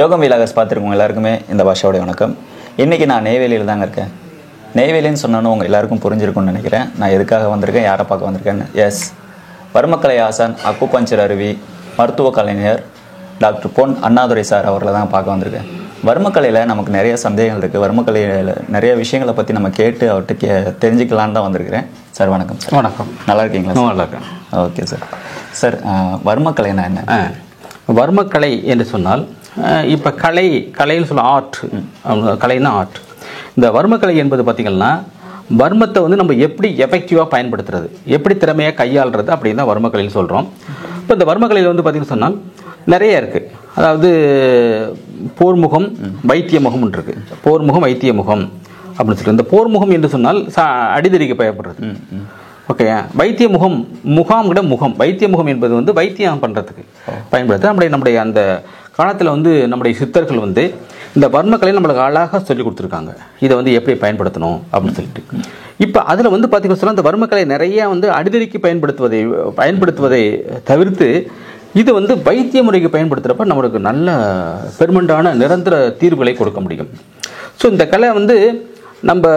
யோகம் விலாகஸ் பார்த்துருக்கோங்க எல்லாருக்குமே இந்த பாஷாவோட வணக்கம். இன்றைக்கி நான் நெய்வேலியில் தாங்க இருக்கேன். நெய்வேலின்னு சொன்னாலும் உங்கள் எல்லாருக்கும் புரிஞ்சிருக்கும்னு நினைக்கிறேன். நான் எதுக்காக வந்திருக்கேன், யாரை பார்க்க வந்திருக்கேன்னு. எஸ், வர்மக்கலை ஆசான், அக்குபஞ்சர் அருவி, மருத்துவ கலைஞர் டாக்டர் பொன் அண்ணாதுரை சார் அவர்களை தான் பார்க்க வந்திருக்கேன். வர்மக்கலையில் நமக்கு நிறைய சந்தேகங்கள் இருக்குது. வர்மக்கலையில் நிறைய விஷயங்களை பற்றி நம்ம கேட்டு அவர்கிட்ட தெரிஞ்சுக்கலான்னு தான் வந்திருக்கிறேன். சார் வணக்கம். சார் வணக்கம். நல்லா இருக்கீங்களா? நல்லா இருக்கேன். Okay sir. சார், வர்மக்கலைனா என்ன? வர்மக்கலை என்று சொன்னால் இப்போ கலைன்னு சொல்ல ஆர்ட், கலைன்னா ஆர்ட். இந்த வர்மக்கலை என்பது பார்த்திங்கன்னா வர்மத்தை வந்து நம்ம எப்படி எஃபெக்டிவாக பயன்படுத்துறது, எப்படி திறமையாக கையாளுறது அப்படின்னு தான் வர்மக்கலைன்னு சொல்கிறோம். இப்போ இந்த வர்மக்கலையில் வந்து பார்த்திங்கன்னு சொன்னால் நிறைய இருக்குது. அதாவது போர்முகம், வைத்திய முகம்னு இருக்குது. போர்முகம், வைத்திய முகம் அப்படின்னு சொல்லிட்டு, இந்த போர்முகம் என்று சொன்னால் அடிதறிக்கு பயப்படுறது. ஓகே. வைத்திய முகம், முகாம் விட முகம், வைத்திய முகம் என்பது வந்து வைத்தியம் பண்ணுறதுக்கு பயன்படுத்த நம்முடைய அந்த காலத்தில் வந்து நம்முடைய சித்தர்கள் வந்து இந்த வர்மக்கலை நம்மளுக்கு அழகாக சொல்லி கொடுத்துருக்காங்க. இதை வந்து எப்படி பயன்படுத்தணும் அப்படின்னு சொல்லிட்டு. இப்போ அதில் வந்து பார்த்திங்கன்னா சொன்னால் இந்த வர்மக்கலை நிறையா வந்து அடிதறிக்கு பயன்படுத்துவதை தவிர்த்து இது வந்து வைத்திய முறைக்கு பயன்படுத்துகிறப்ப நம்மளுக்கு நல்ல பெர்மனண்டான நிரந்தர தீர்வுகளை கொடுக்க முடியும். ஸோ இந்த கலை வந்து நம்ம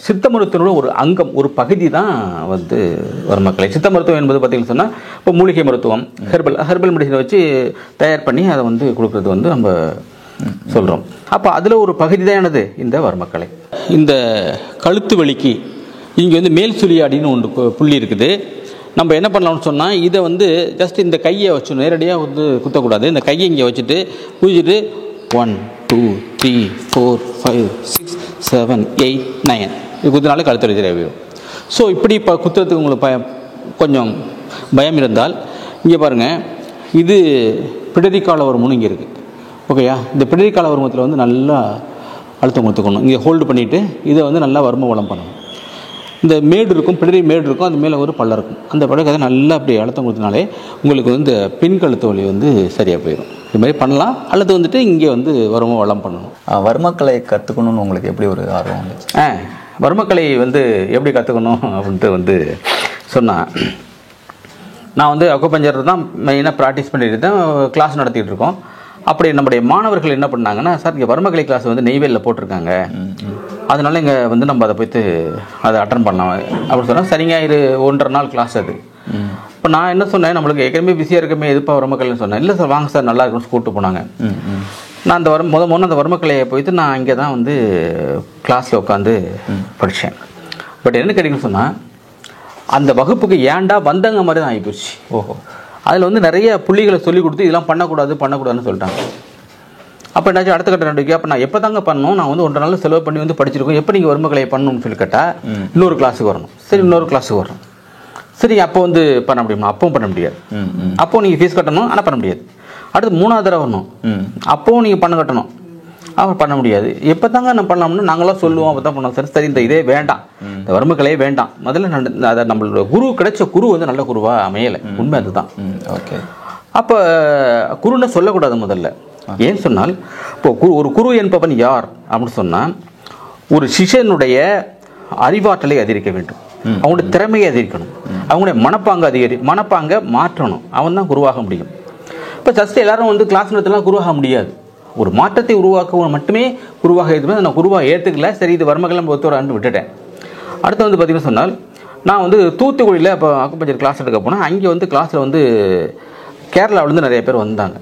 சித்த மருத்துவனோட ஒரு அங்கம், ஒரு பகுதி தான் வந்து வர்மக்கலை. சித்த மருத்துவம் என்பது பார்த்திங்கன்னு சொன்னால் இப்போ மூலிகை மருத்துவம், ஹெர்பல் மெடிசனை வச்சு தயார் பண்ணி அதை வந்து கொடுக்குறது வந்து நம்ம சொல்கிறோம். அப்போ அதில் ஒரு பகுதி தான் என்னது இந்த வர்மக்கலை. இந்த கழுத்து வலிக்கு இங்கே வந்து மேல் சுழியாடின்னு ஒன்று புள்ளி இருக்குது. நம்ம என்ன பண்ணலாம்னு சொன்னால் இதை வந்து ஜஸ்ட் இந்த கையை வச்சு நேரடியாக வந்து குத்தக்கூடாது. இந்த கையை இங்கே வச்சுட்டு குதிச்சுட்டு 1 2 3 4 5 6 7 8 9 இது குத்தினாலே கழுத்து வலி தேவையும். ஸோ இப்படி இப்போ குத்துறதுக்கு உங்களுக்கு கொஞ்சம் பயம் இருந்தால் இங்கே பாருங்கள், இது பிடரிக்கால வருமுன்னு இங்கே இருக்குது. ஓகேயா? இந்த பிடரிக்கால வருமத்தில் வந்து நல்லா அழுத்தம் கொடுத்துக்கணும். இங்கே ஹோல்டு பண்ணிவிட்டு இதை வந்து நல்லா வர்ம வளம் பண்ணணும். இந்த மேடு இருக்கும், பிடரி மேடு இருக்கும், அது மேலே ஒரு பள்ளம் இருக்கும். அந்த பழக்கத்தை நல்லா அப்படி அழுத்தம் கொடுத்தனாலே உங்களுக்கு வந்து இந்த பின் கழுத்து வலி வந்து சரியாக போயிடும். இது மாதிரி பண்ணலாம். அல்லது வந்துட்டு இங்கே வந்து வர்ம வளம் பண்ணணும். வர்மக்கலை கற்றுக்கணும்னு உங்களுக்கு எப்படி ஒரு ஆர்வம் வந்துச்சு? வர்மக்கலை வந்து எப்படி கற்றுக்கணும் அப்படின்ட்டு வந்து சொன்னால், நான் வந்து அக்குபஞ்சர் தான் மெயினாக ப்ராக்டிஸ் பண்ணிட்டு தான் கிளாஸ் நடத்திட்டு இருக்கோம். அப்படி நம்முடைய மாணவர்கள் என்ன பண்ணாங்கன்னா, சார் இங்கே வர்மக்கலை கிளாஸ் வந்து நெய்வேலியில் போட்டிருக்காங்க, அதனால இங்கே வந்து நம்ம அதை போய்த்து அதை அட்டன் பண்ணலாம் அப்படின்னு சொன்னால், சரிங்க இது 1.5 நாள் கிளாஸ் அது. இப்போ நான் என்ன சொன்னேன், நம்மளுக்கு ஏற்கனவே பிஸியாக இருக்கமே எதுப்பா வர்மக்கலைன்னு சொன்னேன். இல்லை சார் வாங்க சார் நல்லா இருக்குன்னு கூப்பிட்டு போனாங்க. நான் அந்த முதல்ல அந்த வர்மக்கலையை போய்த்து நான் இங்கே தான் வந்து கிளாஸில் உட்காந்து படித்தேன். பட் என்ன கிடைக்குன்னு சொன்னால் அந்த வகுப்புக்கு ஏன்டா வந்தங்க மாதிரி தான் ஆகிப்போச்சு. ஓஹோ. அதில் வந்து நிறைய புள்ளிகளை சொல்லி கொடுத்து இதெல்லாம் பண்ணக்கூடாதுன்னு சொல்லிட்டாங்க. அப்போ என்னாச்சும் அடுத்த கட்ட நடவடிக்கை. அப்போ நான் எப்போ தாங்க பண்ணணும், நான் வந்து 1.5 நாள் செலவு பண்ணி வந்து படிச்சிருக்கோம், எப்போ நீங்கள் வர்மக்கலையை பண்ணணும்னு சொல்லி கேட்டால் இன்னொரு கிளாஸுக்கு வரணும். சரி, இன்னொரு கிளாஸுக்கு வரணும். சரி, அப்போ வந்து பண்ண முடியுமா? அப்பவும் பண்ண முடியாது. அப்போது நீங்கள் ஃபீஸ் கட்டணும், ஆனால் பண்ண முடியாது. அடுத்து 3வது தடவை வரணும், அப்போவும் நீங்கள் பணம் கட்டணும், அவர் பண்ண முடியாது. எப்போ தாங்க நான் பண்ணலாம்னு நாங்களாம் சொல்லுவோம். அப்போ தான் பண்ணோம். சரி இந்த இதே வேண்டாம், இந்த வர்மக்கலையே வேண்டாம். முதல்ல அதை நம்மளோட குரு கிடைச்ச குரு வந்து நல்ல குருவாக அமையலை. உண்மை அதுதான். ஓகே. அப்போ குருன்னு சொல்லக்கூடாது முதல்ல. ஏன்னு சொன்னால் இப்போ ஒரு குரு என்பவன் யார் அப்படின்னு சொன்னால் ஒரு சிஷ்யனுடைய அறிவாற்றலை அதிகரிக்க வேண்டும், அவங்களுடைய திறமையை அதிகரிக்கணும், அவங்களுடைய மனப்பாங்க மாற்றணும். அவன் தான் குருவாக முடியும். இப்போ ஜஸ்ட் எல்லாரும் வந்து கிளாஸ் நடத்தலாம் குருவாக முடியாது. ஒரு மாற்றத்தை உருவாக்க மட்டுமே குருவாக ஏற்றுமே. நான் குருவாக ஏற்றுக்கல. சரி, இது வர்மக்கலை ஒத்துவரான்னு விட்டுட்டேன். அடுத்து வந்து பார்த்திங்கன்னு சொன்னால் நான் வந்து தூத்துக்குடியில் இப்போ அக்குபஞ்சர் கிளாஸ் எடுக்க போனால் அங்கே வந்து கிளாஸில் வந்து கேரளாவிலேருந்து நிறைய பேர் வந்தாங்க.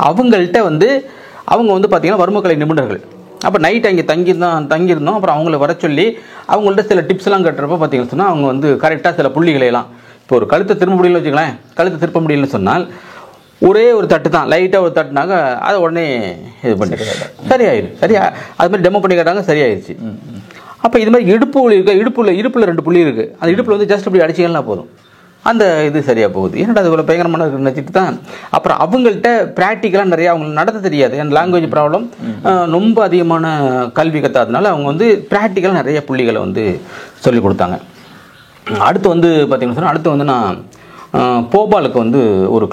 அவங்கள்ட்ட வந்து அவங்க வந்து பார்த்திங்கன்னா வர்மக்கலை நிபுணர்கள். அப்போ நைட் அங்கே தங்கியிருந்தோம். அப்புறம் அவங்கள வர சொல்லி அவங்கள்ட்ட சில டிப்ஸ்லாம் கட்டுறப்போ பார்த்திங்கன்னு சொன்னால் அவங்க வந்து கரெக்டாக சில புள்ளிகளையெல்லாம், இப்போ ஒரு கழுத்தை திரும்ப முடியலன்னு வச்சுக்கலாம், கழுத்தை திருப்ப முடியலன்னு சொன்னால் ஒரே ஒரு தட்டு தான், லைட்டாக ஒரு தட்டுனாங்க, அதை உடனே இது பண்ணிட்டு சரியாயிடும். அது மாதிரி டெமோ பண்ணி கேட்டாங்க, சரியாயிடுச்சு. அப்போ இது மாதிரி இடுப்பு வலி இருக்குது, இடுப்பில் 2 புள்ளி இருக்குது, அந்த இடுப்பில் வந்து ஜஸ்ட் அப்படி அடிச்சிக்கலாம் போதும், அந்த இது சரியாக போகுது. என்னடா அது இவ்வளோ பயங்கரமான நினச்சிட்டு தான் அப்புறம் அவங்கள்ட்ட ப்ராக்டிக்கலாக நிறையா அவங்களுக்கு நடத்த தெரியாது. என் லாங்குவேஜ் ப்ராப்ளம், ரொம்ப அதிகமான கல்வி கற்றாதனால அவங்க வந்து ப்ராக்டிக்கலாக நிறைய புள்ளிகளை வந்து சொல்லிக் கொடுத்தாங்க. அடுத்து வந்து பார்த்திங்கன்னு சொன்னால் அடுத்து வந்து நான் போபாலுக்கு வந்து ஒரு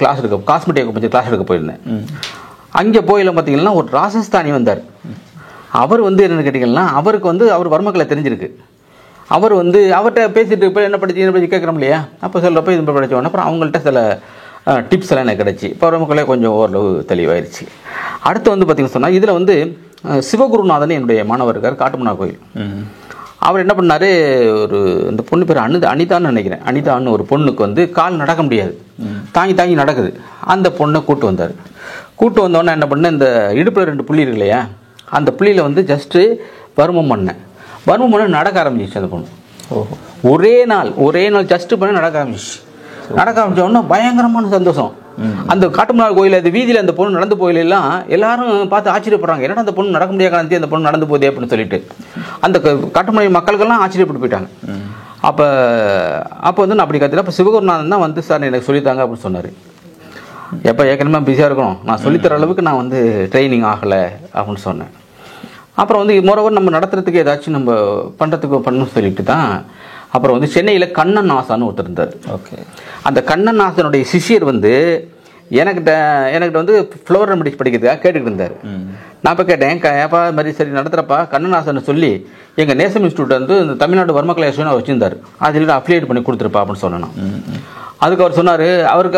காஸ்மெட்டிக் கொஞ்சம் கிளாஸ் எடுக்க போயிருந்தேன். அங்கே போயில பார்த்திங்கன்னா ஒரு ராஜஸ்தானி வந்தார். அவர் வந்து என்னென்னு கேட்டிங்கன்னா அவருக்கு வந்து அவர் வர்மக்கலை தெரிஞ்சிருக்கு. அவர் வந்து அவர்கிட்ட பேசிட்டு இப்போ என்ன படிச்சு கேட்குறோம் இல்லையா, அப்போ சொல்கிறப்ப இது படித்தோன்னே அப்புறம் அவங்கள்ட்ட சில டிப்ஸ் எல்லாம் எனக்கு கிடச்சி இப்போ வர்மக்கலை கொஞ்சம் ஓரளவு தெளிவாயிருச்சு. அடுத்து வந்து பார்த்திங்கன்னு சொன்னால் இதில் வந்து சிவகுருநாதன் என்னுடைய மாணவர் இருக்கார், காட்டுமன்னார் கோயில். அவர் என்ன பண்ணார், ஒரு இந்த பொண்ணு பேர் அனிதான்னு நினைக்கிறேன், அனிதான்னு ஒரு பொண்ணுக்கு வந்து கால் நடக்க முடியாது, தாங்கி நடக்குது. அந்த பொண்ணை கூட்டு வந்தார். கூட்டு வந்தோடனே என்ன பண்ணேன், இந்த இடுப்பில் 2 புள்ளி இருக்கு இல்லையா, அந்த புள்ளியில் வந்து ஜஸ்ட்டு வர்மம் பண்ண நடக்க ஆரம்பிச்சிச்சு அந்த பொண்ணு. ஒரே நாள் ஜஸ்ட்டு பண்ண நடக்க ஆரம்பிச்ச உடனே பயங்கரமான சந்தோஷம். அந்த காட்டுமன்னார் கோயில் அது வீதியில் அந்த பொண்ணு நடந்து போயிலாம் எல்லாரும் பார்த்து ஆச்சரியப்படுறாங்க, என்னடா அந்த பொண்ணு நடக்க முடியாது காரணத்தி அந்த பொண்ணு நடந்து போதே அப்படின்னு சொல்லிட்டு அந்த காட்டுமன்னார் மக்களுக்கெல்லாம் ஆச்சரியப்பட்டு போயிட்டாங்க. அப்போ வந்து நான் அப்படி கற்றுல. அப்போ சிவகுருநாதன் தான் வந்து சார் எனக்கு சொல்லித்தாங்க அப்படின்னு சொன்னார். எப்போ ஏற்கனவே பிஸியாக இருக்கணும், நான் சொல்லித்தர அளவுக்கு நான் வந்து ட்ரைனிங் ஆகலை அப்படின்னு சொன்னேன். அப்புறம் வந்து மோரோவர் நம்ம நடத்துறதுக்கு ஏதாச்சும் நம்ம பண்ணணும்னு சொல்லிட்டு தான் அப்புறம் வந்து சென்னையில் கண்ணன் ஆசான்னு ஒருத்தர் இருந்தார். ஓகே. அந்த கண்ணன் ஆசானுடைய சிஷியர் வந்து எனக்கிட்ட வந்து ஃப்ளோர் ரெமடிஸ் படிக்கிறதுக்காக கேட்டுக்கிட்டு இருந்தார். நான் இப்போ கேட்டேன், ஏப்பா இது மாதிரி சரி நடத்துகிறப்பா கண்ணன் ஆசான்னு சொல்லி எங்கள் நேசம் இன்ஸ்டியூட் வந்து இந்த தமிழ்நாடு வர்மக்கலை அசோசியேஷன் வச்சுருந்தார், அதில் அஃபிலியேட் பண்ணி கொடுத்துருப்பா அப்படின்னு சொன்னேன். அதுக்கு அவர் சொன்னார், அவர்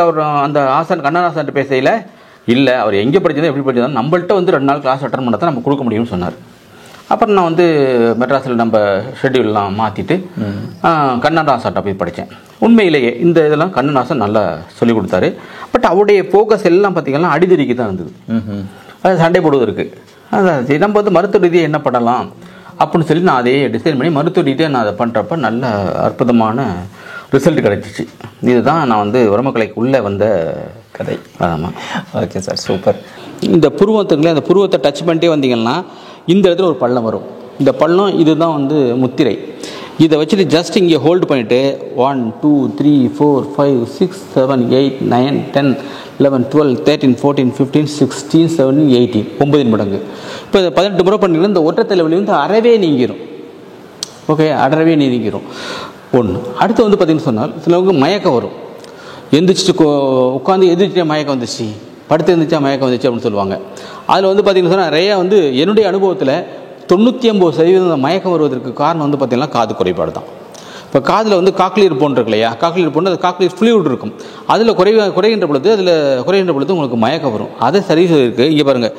அந்த ஆசான் கண்ணன் ஆசான்ட்டு பேசையில் இல்லை, அவர் எங்கே படிச்சதோ எப்படி படிச்சதோ நம்மள்கிட்ட வந்து 2 நாள் கிளாஸ் அட்டன் பண்ண தான் நம்ம கொடுக்க முடியும்னு சொன்னார். அப்புறம் நான் வந்து மெட்ராஸில் நம்ம ஷெட்யூல்லாம் மாற்றிட்டு கண்ணதாசன்ட்ட போய் படித்தேன். உண்மையிலேயே இந்த இதெல்லாம் கண்ணதாசன் நல்லா சொல்லிக் கொடுத்தாரு. பட் அவருடைய ஃபோக்கஸ் எல்லாம் பார்த்திங்கன்னா அடிதடிக்கு தான் இருந்தது, அது சண்டை போடுவதற்கு. அதான் நம்ம வந்து மருத்துவ ரீதியாக என்ன பண்ணலாம் அப்படின்னு சொல்லி நான் அதையே டிசைன் பண்ணி மருத்துவ ரீதியாக நான் அதை பண்ணுறப்ப நல்ல அற்புதமான ரிசல்ட் கிடச்சிச்சு. இதுதான் நான் வந்து வர்மக்கலைக்கு உள்ளே வந்த கதை. ஆமாம். Okay sir, super. இந்த புருவத்துக்குள்ளே அந்த புருவத்தை டச் பண்ணிட்டே வந்தீங்கன்னா இந்த இடத்துல ஒரு பள்ளம் வரும். இந்த பள்ளம் இதுதான் வந்து முத்திரை. இதை வச்சுட்டு ஜஸ்ட் இங்கே ஹோல்டு பண்ணிவிட்டு 1 2 3 4 5 6 7 8 9 10 11 12 13 14 15 16 17 18 9 மடங்கு. இப்போ 18 முறை பண்ணிங்கன்னா இந்த ஒற்றை தலைவலி வந்து அறவே நீங்கிடும். ஓகே, அறவே நீங்கிடும். ஒன்று. அடுத்து வந்து பார்த்திங்கன்னு சொன்னால் சிலவங்க மயக்கம் வரும். எந்திரிச்சிட்டு உட்காந்து எந்திரிச்சிட்டே மயக்கம் வந்துச்சு, படுத்து எழுந்திரிச்சா மயக்கம் வந்துச்சு அப்படின்னு சொல்லுவாங்க. அதில் வந்து பார்த்திங்கன்னா சொன்னால் நிறையா வந்து என்னுடைய அனுபவத்தில் 99% மயக்கம் வருவதற்கு காரணம் வந்து பார்த்திங்கன்னா காது குறைபாடு தான். இப்போ காதில் வந்து காக்லியர் போன் இருக்கு இல்லையா, காக்லியர் போன், அது காக்லியர் ஃப்ளூயிட் இருக்கும், அதில் குறைகின்ற பொழுது உங்களுக்கு மயக்கம் வரும். அதை சரி செய்வதற்கு இங்கே பாருங்கள்,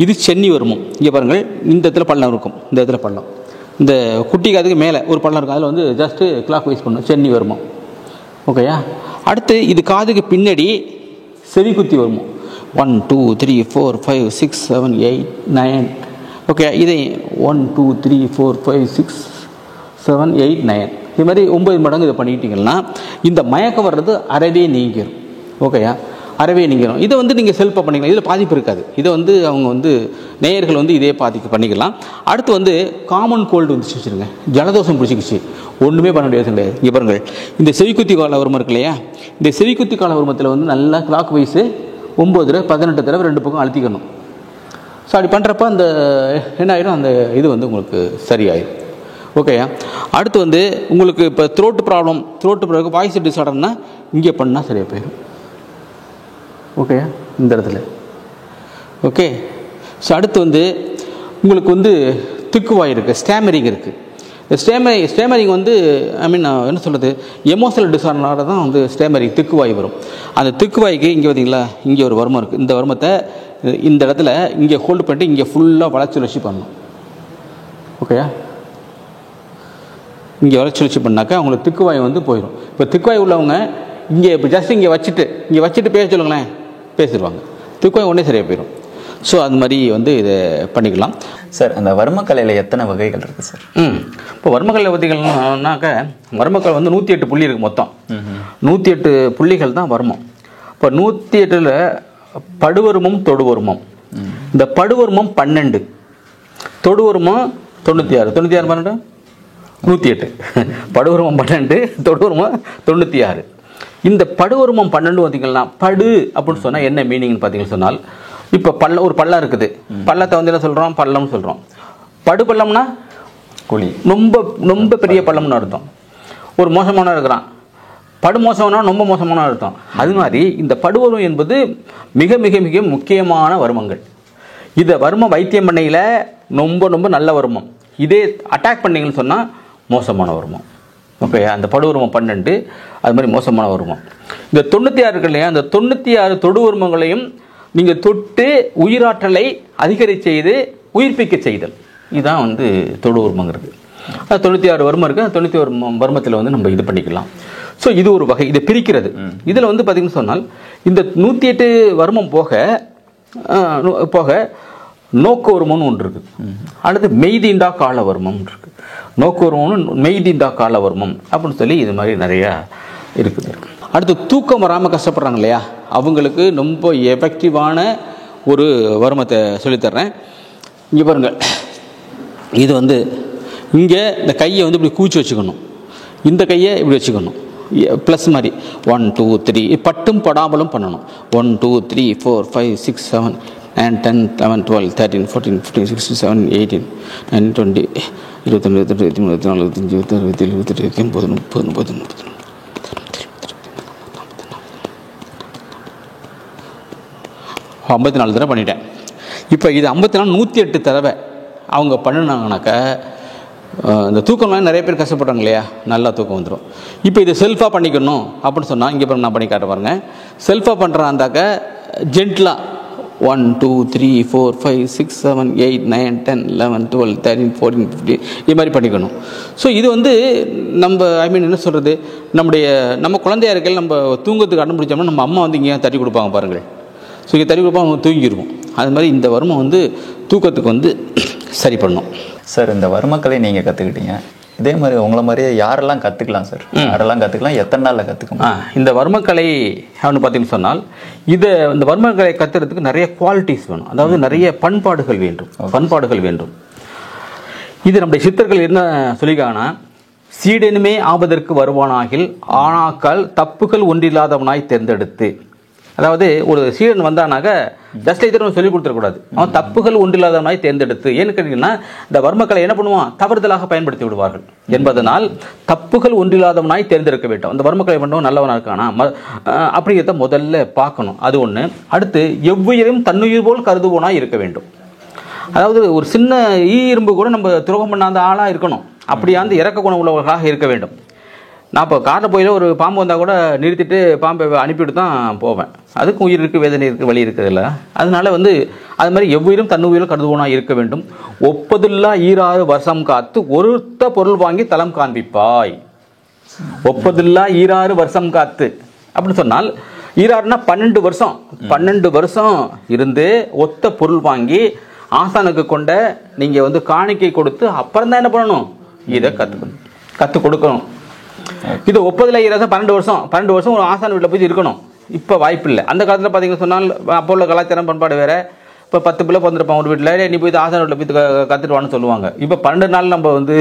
இது சென்னி வருமம். இங்கே பாருங்கள், இந்த இடத்துல பள்ளம் இருக்கும், இந்த இடத்துல பள்ளம், இந்த குட்டி காதுக்கு மேலே ஒரு பள்ளம் இருக்கும், அதில் வந்து ஜஸ்ட்டு கிளாக் வைஸ் பண்ணணும், சென்னி வருமம். ஓகேயா. அடுத்து இது காதுக்கு பின்னாடி செவி குத்தி வருமோ, 1 2 3 4 5 6 7 8 9. ஓகே, இதை 1 2 3 4 5 6 7 8 9 இது மாதிரி 9 மடங்கு இதை பண்ணிக்கிட்டிங்கன்னா இந்த மயக்கம் வர்றது அறவே நீங்கிடும். ஓகேயா, அறவே நீங்கிடும். இதை வந்து நீங்கள் செல்ஃபாக பண்ணிக்கலாம், இதில் பாதிப்பு இருக்காது. இதை வந்து அவங்க வந்து நேயர்கள் வந்து இதே பண்ணிக்கலாம். அடுத்து வந்து காமன் கோல்டு வந்துச்சு வச்சுருங்க, ஜலதோஷம் பிடிச்சிக்கிச்சு, ஒன்றுமே பண்ண முடியாது கிடையாது. இங்கே பாருங்கள், இந்த செவிக்குத்தி கால வருமம் இருக்கு இல்லையா, இந்த செவிக்குத்தி கால வருமத்தில் வந்து நல்லா கிளாக் வைஸு 9 தடவை 18 தடவை 2 பக்கம் அழுத்திக்கணும். ஸோ அப்படி பண்ணுறப்ப அந்த என்ன ஆகிடும், அந்த இது வந்து உங்களுக்கு சரியாயிடும். ஓகேயா. அடுத்து வந்து உங்களுக்கு இப்போ த்ரோட்டு பிறகு வாய்ஸ் டிஸார்டர்னால் இங்கே பண்ணால் சரியாக போயிடும். ஓகேயா, இந்த இடத்துல. ஓகே. ஸோ அடுத்து வந்து உங்களுக்கு வந்து திக்குவாய் இருக்குது, ஸ்டேமரிங் இருக்குது. இந்த ஸ்டேமரிங் வந்து என்ன சொல்கிறது, எமோஷனல் டிஸார்டராக தான் வந்து ஸ்டேமரிங் திக்குவாய் வரும். அந்த திக்குவாய்க்கு இங்கே பார்த்தீங்களா, இங்கே ஒரு வருமம் இருக்குது. இந்த வருமத்தை இந்த இடத்துல இங்கே ஹோல்டு பண்ணிட்டு இங்கே ஃபுல்லாக வளர்ச்சி பண்ணணும். ஓகேயா, இங்கே வளர்ச்சி பண்ணாக்கா அவங்களுக்கு திக்குவாய் வந்து போயிடும். இப்போ திக்குவாய் உள்ளவங்க இங்கே இப்போ ஜஸ்ட் இங்கே வச்சுட்டு பேச சொல்லுங்களேன், பேசிடுவாங்க, திக்குவாய் உடனே சரியாக போயிடும். ஸோ அது மாதிரி வந்து இதை பண்ணிக்கலாம் சார். அந்த வர்மக்கலையில் எத்தனை வகைகள் இருக்குது சார்? இப்போ வர்மக்கலை பற்றிகள்னாக்கா வர்மக்கலை வந்து 108 புள்ளி இருக்குது மொத்தம். 108 புள்ளிகள் தான் வர்மம். இப்போ 108ல் படுவருமம் தொடுவருமம். இந்த படுவருமம் 12, தொடுவருமம் 96. 96 108. படுவருமம் 12, தொடுவருமம் 96. இந்த படுவருமம் 12 பார்த்தீங்கன்னா, படு அப்படின்னு சொன்னால் என்ன மீனிங்னு பார்த்தீங்கன்னு சொன்னால், இப்போ ஒரு பள்ளம் இருக்குது, பள்ளத்தை வந்து என்ன சொல்கிறோம், பள்ளம்னு சொல்கிறோம். படு பள்ளம்னா குழி, ரொம்ப பெரிய பள்ளம்னு அர்த்தம். ஒரு மோசமான இருக்கிறான், படு மோசமான ரொம்ப மோசமான அர்த்தம். அது மாதிரி இந்த படுவருமம் என்பது மிக மிக மிக முக்கியமான வருமங்கள். இதை வரும வைத்தியம் பண்ணையில் ரொம்ப நல்ல வருமம். இதே அட்டாக் பண்ணிங்கன்னு சொன்னால் மோசமான வருமம். ஓகே, அந்த படு உருவம் 12, அது மாதிரி மோசமான உருவம். இந்த 96 இருக்கு இல்லையா, அந்த 96 தொடு உருவங்களையும் நீங்கள் தொட்டு உயிராற்றலை அதிகரி செய்து உயிர்ப்பிக்க செய்தல், இதுதான் வந்து தொடு உருவங்கிறது. 96 வர்மம் இருக்குது, 91 வர்மத்தில் வந்து நம்ம இது பண்ணிக்கலாம். ஸோ இது ஒரு வகை, இதை பிரிக்கிறது. இதில் வந்து பார்த்தீங்கன்னு சொன்னால் இந்த 108 வர்மம் போக நோக்க வர்மம்னு ஒன்று இருக்குது. அடுத்து மெய்தீண்டா கால வர்மம் இருக்குது. நோக்க வர்மம்னு மெய்தீண்டா கால வர்மம் அப்படின்னு சொல்லி இது மாதிரி நிறையா இருக்குது. அடுத்து தூக்கம் வராமல் கஷ்டப்படுறாங்க இல்லையா, அவங்களுக்கு ரொம்ப எஃபெக்டிவான ஒரு வர்மத்தை சொல்லித்தர்றேன். இங்கே பாருங்கள், இது வந்து இங்கே இந்த கையை வந்து இப்படி கூச்சி வச்சுக்கணும், இந்த கையை இப்படி வச்சுக்கணும், ப்ளஸ் மாதிரி 1 2 3 பட்டும் படாமலும் பண்ணணும். 1 2 3 4 5 6 7 9 10 11 12 13 14 15 16 17 18 19 20 21 22 23 24 25 26 27 28 29 30 31 54 தடவை பண்ணிட்டேன். இப்போ இது 54 108 தடவை அவங்க பண்ணினாங்கனாக்கா இந்த தூக்கம்லாம் நிறைய பேர் கஷ்டப்படுறாங்க இல்லையா, நல்லா தூக்கம் வந்துடும். இப்போ இது செல்ஃபாக பண்ணிக்கணும் அப்படின்னு சொன்னால் இங்கே பாருங்க, நான் பண்ணி காட்ட பாருங்க. செல்ஃபாக பண்ணுறாந்தாக்க ஜென்ட்லாக 1 2 3 4 5 6 7 8 9 10 11 12 13 14 15 இது மாதிரி பண்ணிக்கணும். ஸோ இது வந்து நம்ம என்ன சொல்கிறது, நம்ம குழந்தையா இருக்கையில் நம்ம தூங்கத்துக்கு அடம் பிடிச்சோம்னா நம்ம அம்மா வந்து இங்கே தட்டி கொடுப்பாங்க பாருங்கள். ஸோ இங்கே தட்டி கொடுப்பா அவங்க தூங்கிடுவோம். அது மாதிரி இந்த வர்மம் வந்து தூக்கத்துக்கு வந்து சரி பண்ணும். சார், இந்த வர்மக்கலை நீங்கள் கற்றுக்கிட்டீங்க, இதே மாதிரி உங்களை மாதிரியே யாரெல்லாம் கற்றுக்கலாம் சார்? யாரெல்லாம் கற்றுக்கலாம், எத்தனை நாளில் கற்றுக்கணும்? இந்த வர்மக்கலை அப்படின்னு பார்த்தீங்கன்னு சொன்னால் இந்த வர்மக்கலை கற்றுறதுக்கு நிறைய குவாலிட்டிஸ் வேணும், அதாவது நிறைய பண்பாடுகள் வேண்டும். இது நம்முடைய சித்தர்கள் என்ன சொல்லிக்காங்கன்னா, சீடனுமே ஆபதற்கு வருவானாகில் ஆனாக்கால் தப்புகள் ஒன்றில்லாதவனாய் தேர்ந்தெடுத்து, அதாவது ஒரு சீடன் வந்தானாக்க ஜஸ்ட் இதை சொல்லிக் கொடுத்துடக்கூடாது, அவன் தப்புகள் ஒன்றில்லாதவனாய் தேர்ந்தெடுத்து. ஏன்னு கேட்டீங்கன்னா இந்த வர்மக்கலை என்ன பண்ணுவான், தவறுதலாக பயன்படுத்தி விடுவார்கள் என்பதனால் தப்புகள் ஒன்றில்லாதவனாய் தேர்ந்தெடுக்க வேண்டும். அந்த வர்மக்கலை பண்ணவன் நல்லவனா இருக்கானா அப்படிங்கிறத முதல்ல பார்க்கணும், அது ஒன்று. அடுத்து எவ்வுயிரும் தன்னுயிர் போல் கருதுவோனாய் இருக்க வேண்டும். அதாவது ஒரு சின்ன இரும்பு கூட நம்ம துரோகம் பண்ணாத ஆளாக இருக்கணும், அப்படியாந்து இறக்க குணம் உள்ளவர்களாக இருக்க வேண்டும். நான் இப்போ காரில் போயில ஒரு பாம்பு வந்தால் கூட நிறுத்திட்டு பாம்பை அனுப்பிவிட்டு தான் போவேன். அதுக்கும் உயிர் இருக்குது, வேதனை இருக்குது, வலி இருக்குது இல்லை. அதனால வந்து அது மாதிரி எவ்வுயிரும் தன்னுயிரும் கருதுவோனாக இருக்க வேண்டும். ஒப்பதுல்லா 26 வருஷம் காத்து ஒருத்த பொருள் வாங்கி தலம் காண்பிப்பாய். ஒப்பதுல்லா 26 வருஷம் காத்து அப்படின்னு சொன்னால் 26னா 12 வருஷம் இருந்து ஒத்த பொருள் வாங்கி ஆசானுக்கு கொண்ட நீங்கள் வந்து காணிக்கை கொடுத்து அப்புறம் தான் என்ன பண்ணணும், இதை கற்றுக் கொடுக்கணும். இது 12 வருஷம் ஒரு ஆசான் வீட்டில் போய் இருக்கணும். இப்போ வாய்ப்பு இல்லை. அந்த காலத்தில் பார்த்தீங்கன்னு சொன்னால் அப்போ உள்ள கலாச்சாரம் பண்பாடு வேறு. இப்போ 10 பிள்ளை பிறந்திருப்பான் ஒரு வீட்டில், நீ போய் ஆசான் வீட்டில் போய் கற்றுட்டுவான்னு சொல்லுவாங்க. இப்போ 12 நாள் நம்ம வந்து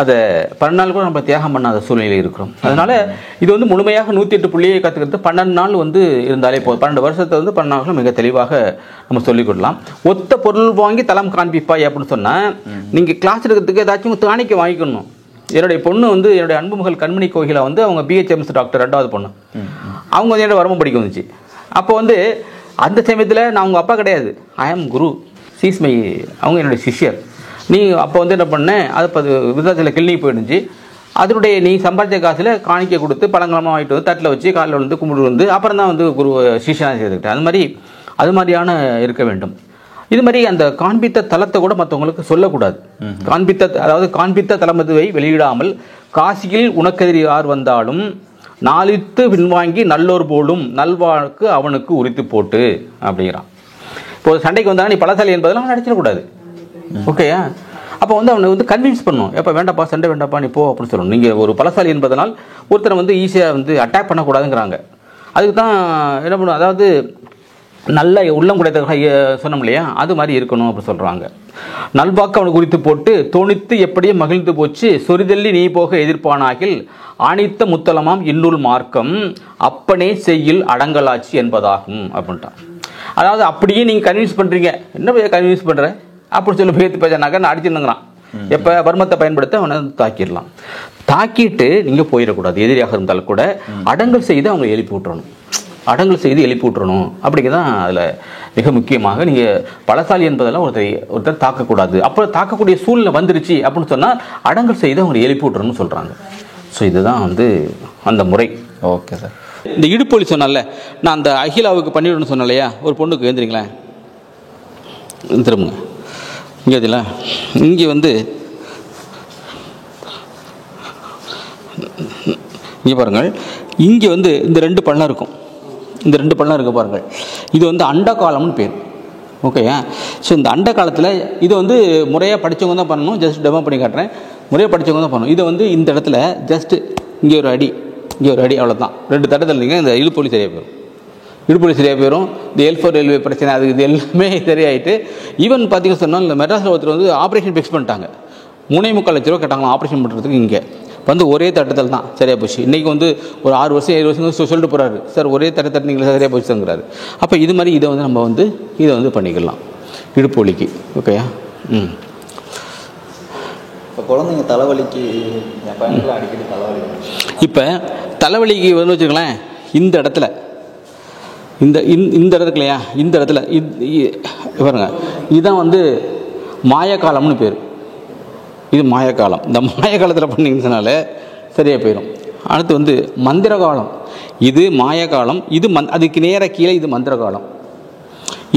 அதை 12 நாள் கூட நம்ம தியாகம் பண்ணாத சூழ்நிலையில் இருக்கிறோம். அதனால் இது வந்து முழுமையாக 108 புள்ளியை கற்றுக்கிறது 12 நாள் வந்து இருந்தாலே போதும். 12 வருஷத்தை வந்து 12 நாட்கள் மிக தெளிவாக நம்ம சொல்லிக் கொடுக்கலாம். ஒத்த பொருள் வாங்கி தலம் காண்பிப்பாய் அப்படின்னு சொன்னால் நீங்கள் கிளாஸ் எடுக்கிறதுக்கு ஏதாச்சும் காணிக்கை வாங்கிக்கணும். என்னுடைய பொண்ணு வந்து என்னுடைய அன்பு மகள் கண்மணி கோகிலா வந்து அவங்க BHMS டாக்டர் 2வது பொண்ணு, அவங்க வந்து என்னோட வர்மம் படிக்க வந்துச்சு. அப்போ வந்து அந்த சமயத்தில் நான் அவங்க அப்பா கிடையாது, ஐ ஆம் குரு, சீஸ்மை, அவங்க என்னுடைய சிஷ்யர். நீ அப்போ வந்து என்ன பண்ணேன், அது இப்போ விருதாச்சல கிளினிக் போயிடுச்சு. அதனுடைய நீ சம்பாதிச்ச காசில் காணிக்கை கொடுத்து பழங்கலமாக வாங்கிட்டு வந்து தட்டில் வச்சு காலில் வந்து கும்பிட்டு வந்து அப்புறம் தான் வந்து குரு சிஷ்யனாக சேர்த்துக்கிட்டேன். அது மாதிரியான இருக்க வேண்டும். இது மாதிரி அந்த காண்பித்த தலத்தை கூட மற்றவங்களுக்கு சொல்லக்கூடாது. காண்பித்த தலமதுவை வெளியிடாமல் காசியில் உனக்கெதிரி யார் வந்தாலும் நாளித்து பின்வாங்கி நல்லோர் போலும் நல்வாழ்க்கு அவனுக்கு உரித்து போட்டு அப்படிங்கிறான். இப்போ சண்டைக்கு வந்தால் நீ பலசாலி என்பதெல்லாம் நடிச்சிடக்கூடாது. ஓகேயா? அப்போ வந்து அவனை வந்து கன்வின்ஸ் பண்ணணும், எப்போ வேண்டாப்பா சண்டை வேண்டாப்பா நீ போ அப்படின்னு சொல்லணும். நீங்கள் ஒரு பலசாலி என்பதனால் ஒருத்தரை வந்து ஈஸியாக வந்து அட்டாக் பண்ணக்கூடாதுங்கிறாங்க. அதுக்கு தான் என்ன பண்ணுவோம், அதாவது நல்ல உள்ளம் குடைத்தவர்கள் சொன்னோம் இல்லையா, அது மாதிரி இருக்கணும் அப்படி சொல்கிறாங்க. நல்வாக்கு அவனை குறித்து போட்டு தோணித்து எப்படியே மகிழ்ந்து போச்சு சொரிதள்ளி நீ போக எதிர்ப்பானாகில் ஆணித்த முத்தலமாம் இன்னுள் மார்க்கம் அப்பனே செய்யில் அடங்கலாட்சி என்பதாகும் அப்படின்ட்டான். அதாவது அப்படியே நீங்கள் கன்வின்ஸ் பண்ணுறீங்க, என்ன கன்வின்ஸ் பண்ணுற அப்படி சொல்லி பேத்து பேசினாக்க நான் அடிச்சுன்னுங்கிறான். எப்போ வர்மத்தை பயன்படுத்த அவனை தாக்கிடலாம். தாக்கிட்டு நீங்கள் போயிடக்கூடாது. எதிரியாக இருந்தாலும் கூட அடங்கல் செய்து அவங்க எழுப்பி விட்டுறணும். அப்படிங்கிறதான் அதில் மிக முக்கியமாக. நீங்கள் பலசாலி என்பதெல்லாம் ஒருத்தர் தாக்கக்கூடாது. அப்புறம் தாக்கக்கூடிய சூழ்நிலை வந்துருச்சு அப்படின்னு சொன்னால் அடங்கல் செய்து அவங்க எழுப்பி விட்டுறணும்னு சொல்கிறாங்க. ஸோ இதுதான் வந்து அந்த முறை. Okay sir. இந்த இடுப்பொலி சொன்னால நான் அந்த அகிலாவுக்கு பண்ணிவிடணும்னு சொன்னேன் இல்லையா, ஒரு பொண்ணுக்கு எழுந்திரிங்களேன், திரும்புங்க இங்கே அதில் இங்கே வந்து இங்கே பாருங்கள், இங்கே வந்து இந்த 2 பள்ளம் இருக்கும், இந்த 2 பள்ளம் இருக்க பாருங்கள், இது வந்து அண்ட காலம்னு பேர். ஓகேயா? ஸோ இந்த அண்ட காலத்தில் இது வந்து முறையாக படித்தவங்க தான் பண்ணணும். ஜஸ்ட் டெமோ பண்ணி காட்டுறேன். முறையாக படித்தவங்க தான் பண்ணணும். இதை வந்து இந்த இடத்துல ஜஸ்ட்டு இங்கே ஒரு அடி, இங்கே ஒரு அடி, அவ்வளோதான். 2 தட்டத்தில் இல்லைங்க, இந்த இடுப்பொலி சரியாக போயிடும். இடுப்பொலி சரியாக போயிடும். இந்த L4 ரயில்வே பிரச்சனை அது இது எல்லாமே சரியாயிட்டு. ஈவன் பார்த்தீங்கன்னு சொன்னால் இந்த மெட்ராஸில் ஒருத்தர் வந்து ஆப்ரேஷன் ஃபிக்ஸ் பண்ணிட்டாங்க. 3.25 லட்ச ரூபா கேட்டாங்களா ஆப்ரேஷன் பண்ணுறதுக்கு. இங்கே வந்து ஒரே தட்டத்தில் தான் சரியாக போச்சு. இன்றைக்கி வந்து ஒரு 6 வருஷம் 7 வருஷம் சொல்லிட்டு போகிறாரு, சார் ஒரே தட்டிங்களா சரியாக போச்சுங்கிறாரு. அப்போ இது மாதிரி இதை வந்து நம்ம வந்து இதை வந்து பண்ணிக்கலாம் இடுப்பு வலிக்கு. ஓகேயா? இப்போ குழந்தைங்க தலைவலிக்கு என் பையனுக்குலாம் அடிக்கடி தலைவலி. இப்போ தலைவலிக்கு வந்து வச்சுக்கலாம், இந்த இடத்துல இந்த இடத்துக்கு இல்லையா, இந்த இடத்துல பாருங்க, இதுதான் வந்து மாயக்காலம்னு பேர். இது மாயக்காலம். இந்த மாயக்காலத்தில் பண்ணிங்கனால சரியாக போயிடும். அடுத்து வந்து மந்திர காலம். இது மாயக்காலம், இது அதுக்கு நேராக கீழே இது மந்திர காலம்,